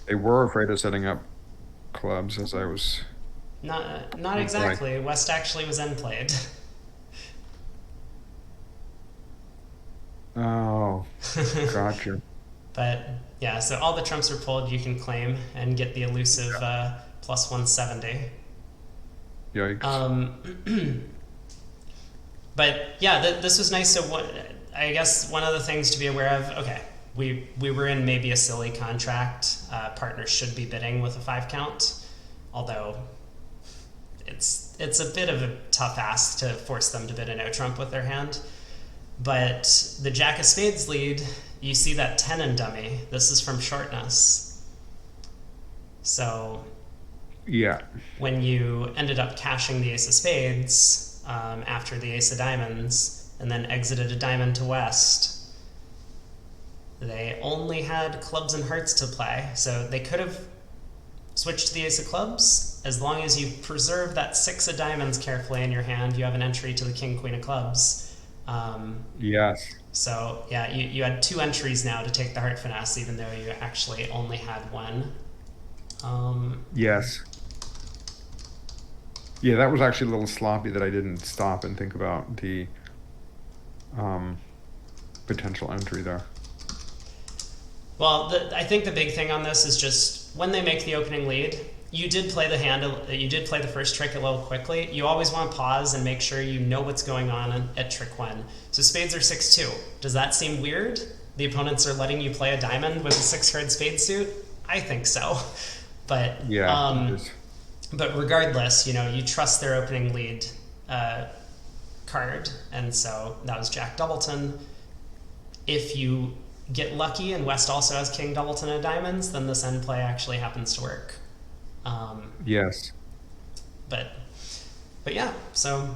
They were afraid of setting up clubs as I was. Not Oh boy. exactly. West actually was end played. Oh, gotcha. But yeah, so all the trumps are pulled. You can claim and get the elusive plus 170. Yikes. Um, but yeah, this was nice. So I guess one of the things to be aware of. Okay, we were in maybe a silly contract. Partners should be bidding with a 5 count, although it's a bit of a tough ask to force them to bid a no trump with their hand. But the Jack of Spades lead, you see that 10 in dummy. This is from shortness. So Yeah. when you ended up cashing the Ace of Spades after the Ace of Diamonds and then exited a diamond to West, they only had clubs and hearts to play. So they could have switched to the Ace of Clubs. As long as you preserve that 6 of diamonds carefully in your hand, you have an entry to the King, Queen of Clubs. Um, Yes. So yeah, you had 2 entries now to take the heart finesse, even though you actually only had one. Um, Yes. Yeah, that was actually a little sloppy that I didn't stop and think about the um potential entry there. well, I think the big thing on this is just when they make the opening lead, you did play the hand, you did play the first trick a little quickly. You always want to pause and make sure you know what's going on at trick one. So spades are 6-2. Does that seem weird? The opponents are letting you play a diamond with a 6 card spade suit? I think so. But Yeah, it is. but regardless, you trust their opening lead uh, card, and so that was Jack Doubleton. If you get lucky and West also has King Doubleton of diamonds, then this end play actually happens to work. Um, Yes. but but yeah, so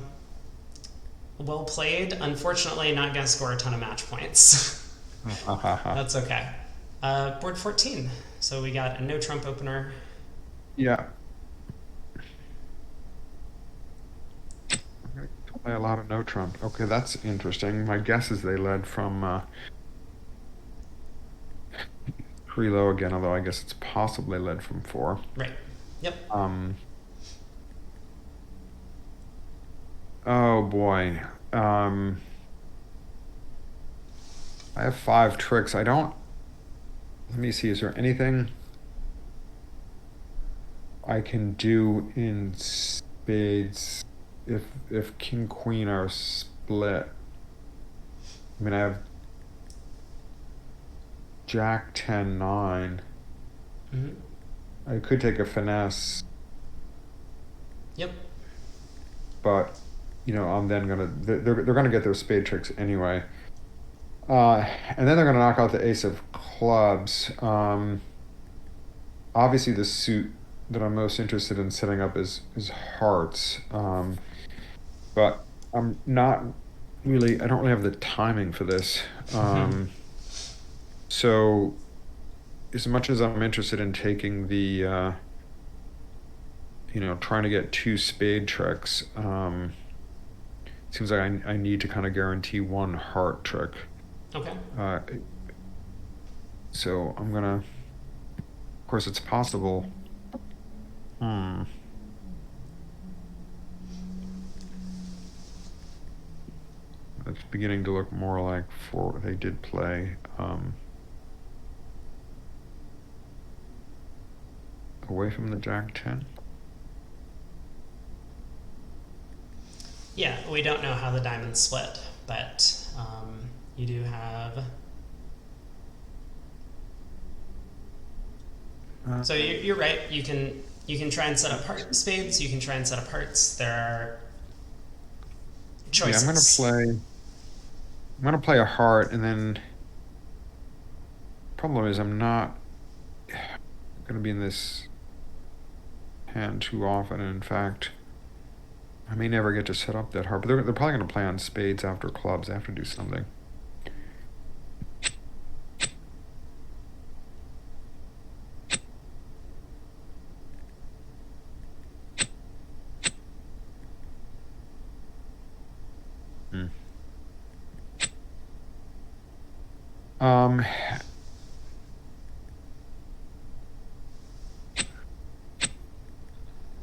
well played. Unfortunately, not gonna score a ton of match points. Ha ha ha. That's okay. Board 14. So we got a no trump opener. Yeah. I'm gonna play a lot of no trump. Okay, that's interesting. My guess is they led from three low again, although I guess it's possibly led from four. Right. Yep. Um, oh boy. Um, I have five tricks. I don't, let me see, is there anything I can do in spades if king queen are split? I mean, I have jack 10 9. Mm-hmm. I could take a finesse. Yep. but I'm then they're gonna get those spade tricks anyway. And then they're gonna knock out the ace of clubs. Obviously the suit that I'm most interested in setting up is hearts. But I'm not I don't really have the timing for this. So as much as I'm interested in taking trying to get two spade tricks, seems like I need to kind of guarantee one heart trick. Okay. Uh, so I'm gonna, of course, it's possible. Hmm. It's beginning to look more like for they did play away from the Jack 10. Yeah, we don't know how the diamonds split, but you do have. So you're right. You can try and set up heart spades. You can try and set up hearts. There are Yeah, choices. I'm gonna play a heart, and then problem is I'm not gonna be in this hand too often. And in fact, I may never get to set up that heart, but they're probably gonna play on spades after clubs. I have to do something. Hmm. Um, I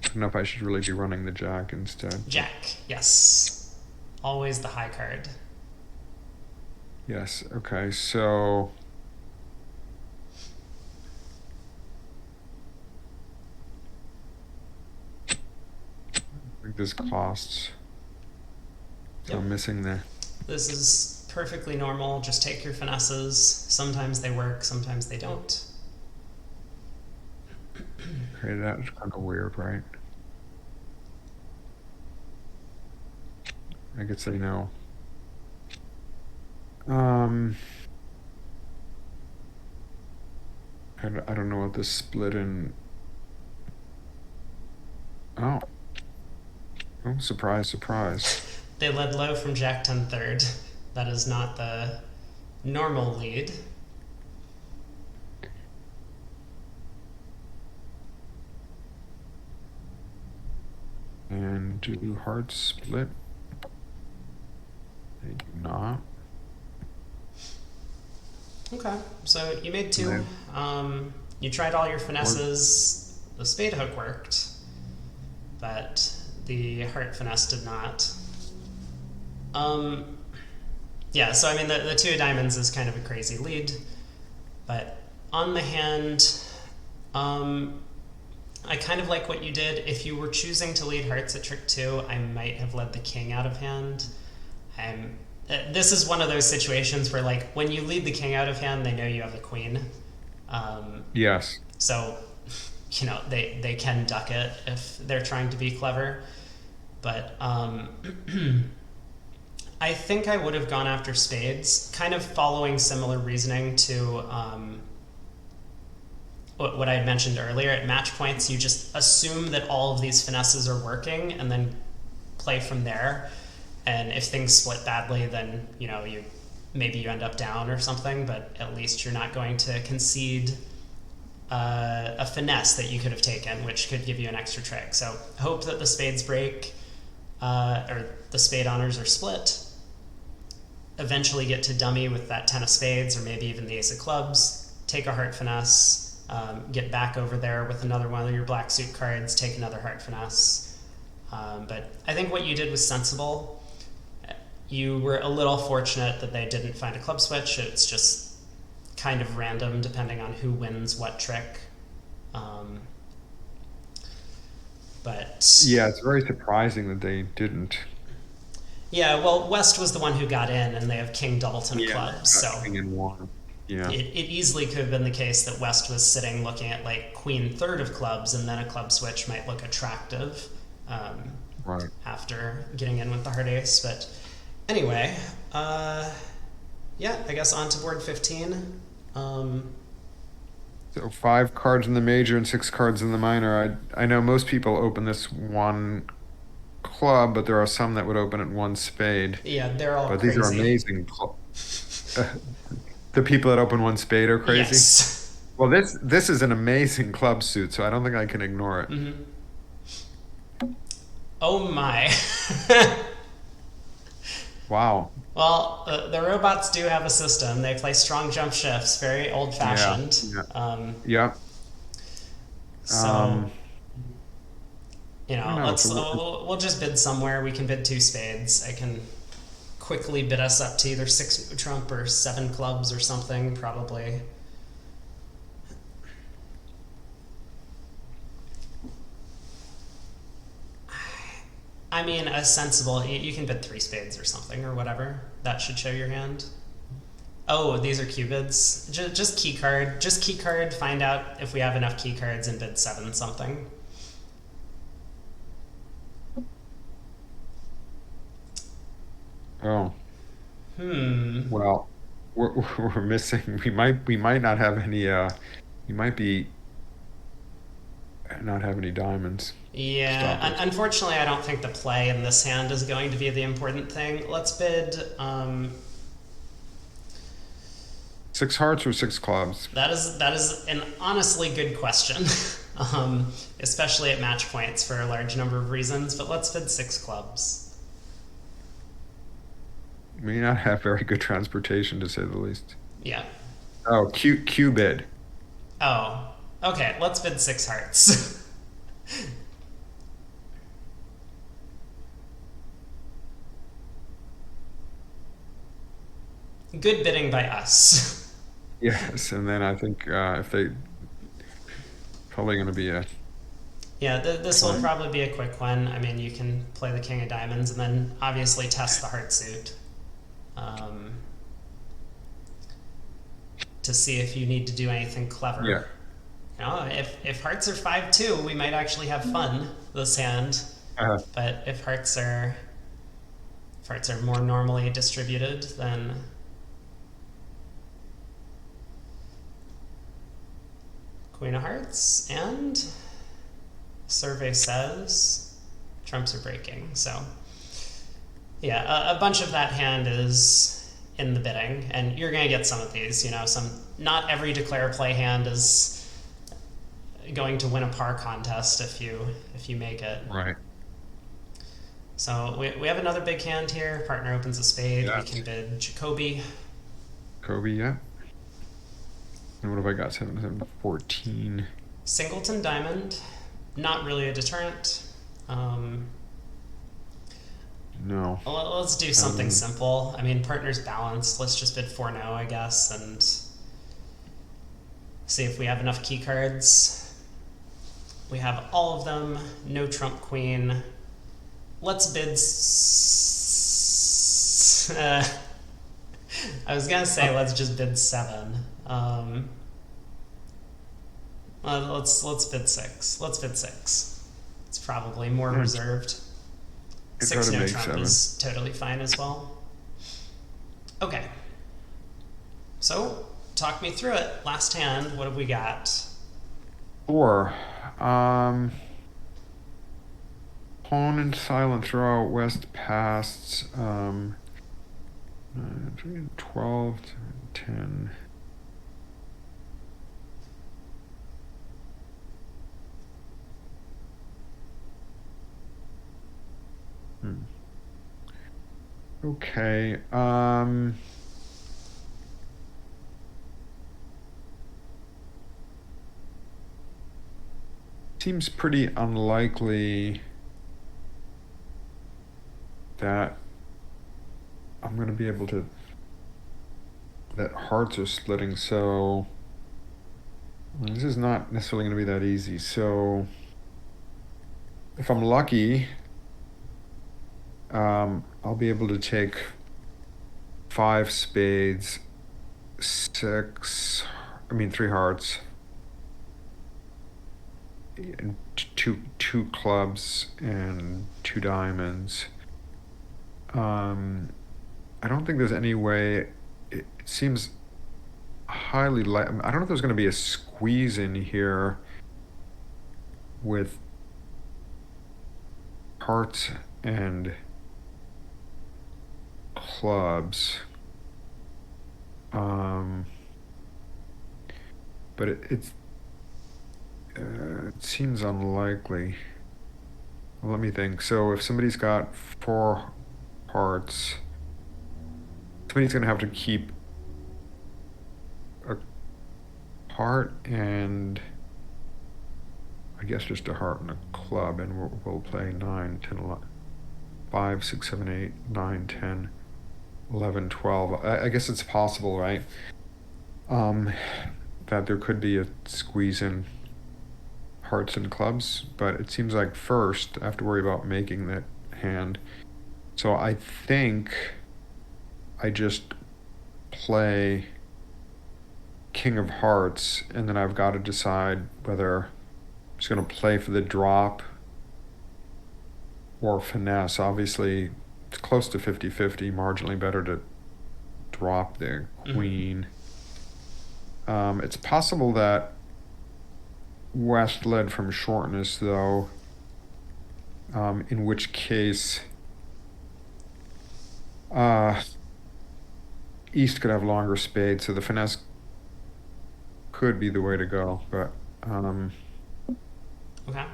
don't know if I should really be running the Jack instead, but Jack, yes, always the high card. yes. Okay, so I think this costs. So Yep. I'm missing the. This is perfectly normal. Just take your finesses. Sometimes they work, sometimes they don't. Okay, that's kind of weird, right? I could say no. Um, I don't know what this split in. Oh, oh, surprise, surprise. They led low from Jack 10 third. That is not the normal lead. And do hearts split? They do not. Okay, so you made And two. You tried all your or finesses. The spade hook worked, but the heart finesse did not. Um, yeah, so I mean, the two of diamonds is kind of a crazy lead, but on the hand, um, I kind of like what you did. If you were choosing to lead hearts at trick two, I might have led the king out of hand. I'm, this is one of those situations where, like, when you lead the king out of hand, they know you have the queen. Um, yes. so, they can duck it if they're trying to be clever. But I think I would have gone after spades, kind of following similar reasoning to what I had mentioned earlier. At match points, you just assume that all of these finesses are working and then play from there. And if things split badly, then maybe you end up down or something. But at least you're not going to concede a finesse that you could have taken, which could give you an extra trick. So hope that the spades break, or the spade honors are split. Eventually get to dummy with that 10 of spades, or maybe even the ace of clubs. Take a heart finesse, get back over there with another one of your black suit cards, take another heart finesse. But I think what you did was sensible. You were a little fortunate that they didn't find a club switch. It's just kind of random depending on who wins what trick. Um, but Yeah, it's very surprising that they didn't. yeah, well, West was the one who got in, and they have King Dalton Yeah, clubs, got so king in one. Yeah. it easily could have been the case that West was sitting looking at like Queen third of clubs, and then a club switch might look attractive. um, Right. after getting in with the hard ace. But anyway, yeah, I guess on to board 15. Um, So 5 cards in the major and 6 cards in the minor. I know most people open this one club, but there are some that would open it one spade. yeah, they're all But these are crazy. amazing. The people that open one spade are crazy. Yes. Well, this is an amazing club suit, so I don't think I can ignore it. Hmm. Oh my. Wow. Well, the robots do have a system. They play strong jump shifts, very old Yeah. fashioned. Yeah. Um, Yeah. so, Um, I don't know. let's we'll just bid somewhere. We can bid two spades. I can quickly bid us up to either six trump or seven clubs or something, probably. I mean, a sensible. You can bid three spades or something or whatever. That should show your hand. Oh, these are cubids. Just key card. Just key card. Find out if we have enough key cards and bid seven something. Oh, Hmm. well, we're missing. We might not have any. We might be not have any diamonds. Yeah. Stop us. Unfortunately, I don't think the play in this hand is going to be the important thing. Let's bid. 6 hearts or 6 clubs. That is an honestly good question, especially at match points for a large number of reasons. But let's bid six clubs. We may not have very good transportation, to say the least. Yeah. Oh, Cubid. Oh. Okay. Let's bid six hearts. Good bidding by us. Yes, and then I think if they probably going to be a Yeah, this will 20. probably be a quick one. I mean, you can play the king of diamonds and then obviously test the heart suit um, to see if you need to do anything Yeah. clever. If hearts are 5-2, we might actually have fun this hand. Uh, But if hearts are more normally distributed, then queen of hearts and survey says trumps are breaking. So yeah, a bunch of that hand is in the bidding, and you're gonna get some of these. Some not every declare play hand is going to win a par contest if you make it. right. So we have another big hand here. Partner opens a spade. We Yeah. can bid Jacoby. Kobe, yeah. And what have I got? 7, 7, 14. Singleton diamond. Not really a deterrent. Um, No. let's do something simple. I mean, partner's balanced. Let's just bid 4-0, I guess, and see if we have enough key cards. We have all of them. No trump queen. Let's bid. I was gonna say let's just bid seven. Let's bid six. Let's bid six. It's probably more Hmm. reserved. I try Six to no make trump 7. is totally fine as well. Okay. So talk me through it. Last hand. What have we got? 4. Um, Pawn and silent throw, west passed. 12, 10. Hmm. Okay. Seems pretty unlikely that I'm going to be able to, that hearts are splitting, so this is not necessarily going to be that easy. So if I'm lucky, I'll be able to take 5 spades, 6, I mean 3 hearts, two clubs and two diamonds. Um, I don't think there's any way. It seems highly I don't know if there's going to be a squeeze in here with hearts and clubs. Um, but it seems unlikely. Well, let me think. So if somebody's got four hearts, somebody's going to have to keep a heart and I guess just a heart and a club, and we'll play 9, 10, 11, 5, 6, 7, 8, 9, 10, 11, 12. I guess it's possible, right? Um, that there could be a squeeze in hearts and clubs, but it seems like first I have to worry about making that hand. So I think I just play King of Hearts, and then I've got to decide whether I'm just going to play for the drop or finesse. Obviously, it's close to 50-50, marginally better to drop the Mm-hmm. queen. It's possible that West led from shortness, though, in which case uh, East could have longer spades, so the finesse could be the way to go. But Okay. All I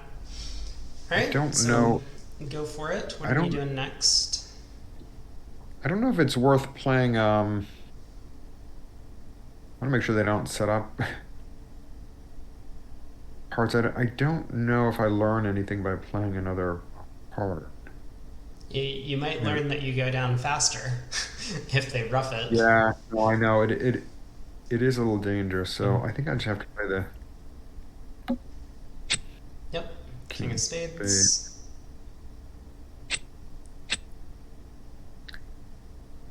right. don't So know. go for it. What I are we don't. doing next? I don't know if it's worth playing. I want to make sure they don't set up parts. I don't know if I learn anything by playing another part. You might Yeah, learn that you go down faster if they rough it. yeah. No, I know it is a little dangerous. So Mm-hmm. I think I just have to play the Yep. King king of of spades. spades.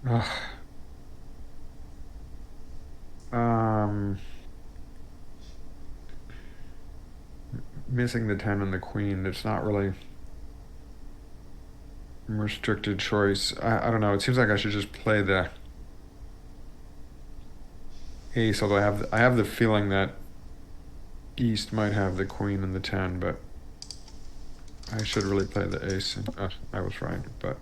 Ugh. Um, missing the 10 and the queen. It's not really a restricted choice. I don't know. It seems like I should just play the ace, although I have the feeling that East might have the queen and the 10, but I should really play the ace. And, I was right, but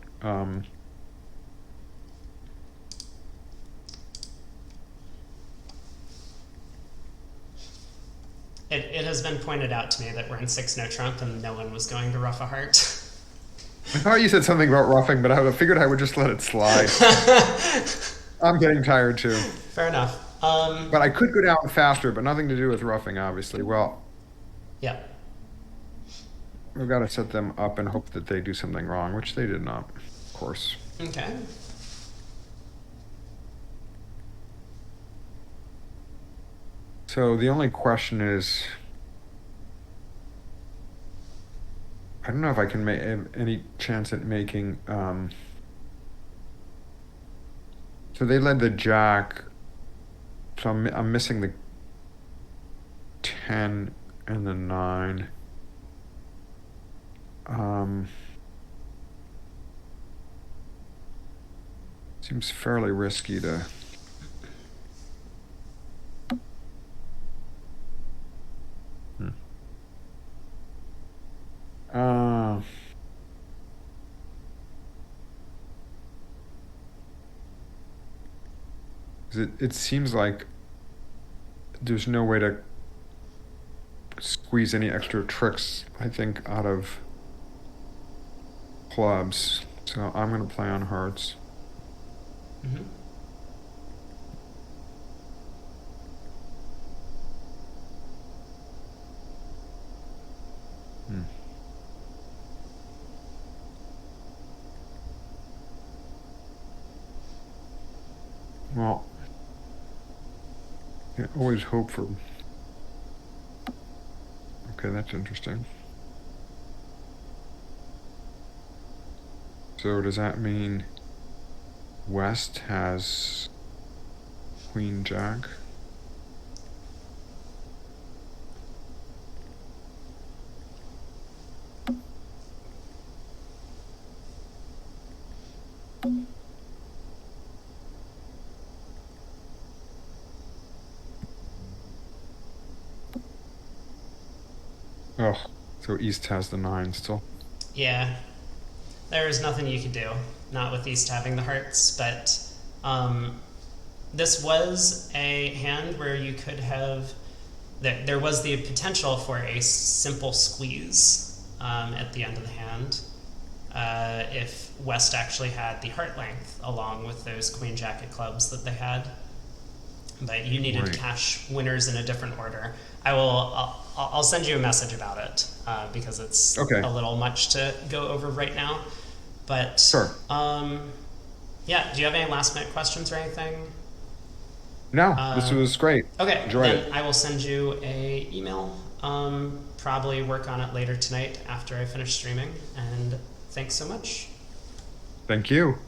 It has been pointed out to me that we're in six no trump and no one was going to rough a heart. I thought you said something about roughing, but I figured I would just let it slide. I'm getting tired too. Fair enough. But I could go down faster, but nothing to do with roughing, obviously. Well, Yep. we've got to set them up and hope that they do something wrong, which they did not, of course. Okay. So the only question is, I don't know if I can make any chance at making. So they led the jack, so I'm missing the 10 and the 9. Um, seems fairly risky to. Hmm. Uh, 'Cause it seems like there's no way to squeeze any extra tricks, I think, out of clubs. So I'm going to play on hearts. Mm-hmm. Hmm. Well, you can always hope for. Okay, that's interesting. So does that mean West has Queen Jack? Oh, so East has the 9 still. Yeah, there is nothing you could do, not with East having the hearts, but um, this was a hand where you could have. There was the potential for a simple squeeze at the end of the hand if West actually had the heart length along with those Queen Jacket clubs that they had. But you needed to Right. cash winners in a different order. I'll send you a message about it because it's Okay. a little much to go over right now. But Sure. yeah, do you have any last minute questions or anything? No, this Uh, was great. okay, Enjoyed it. then I will send you a email. Probably work on it later tonight after I finish streaming. And thanks so much. Thank you.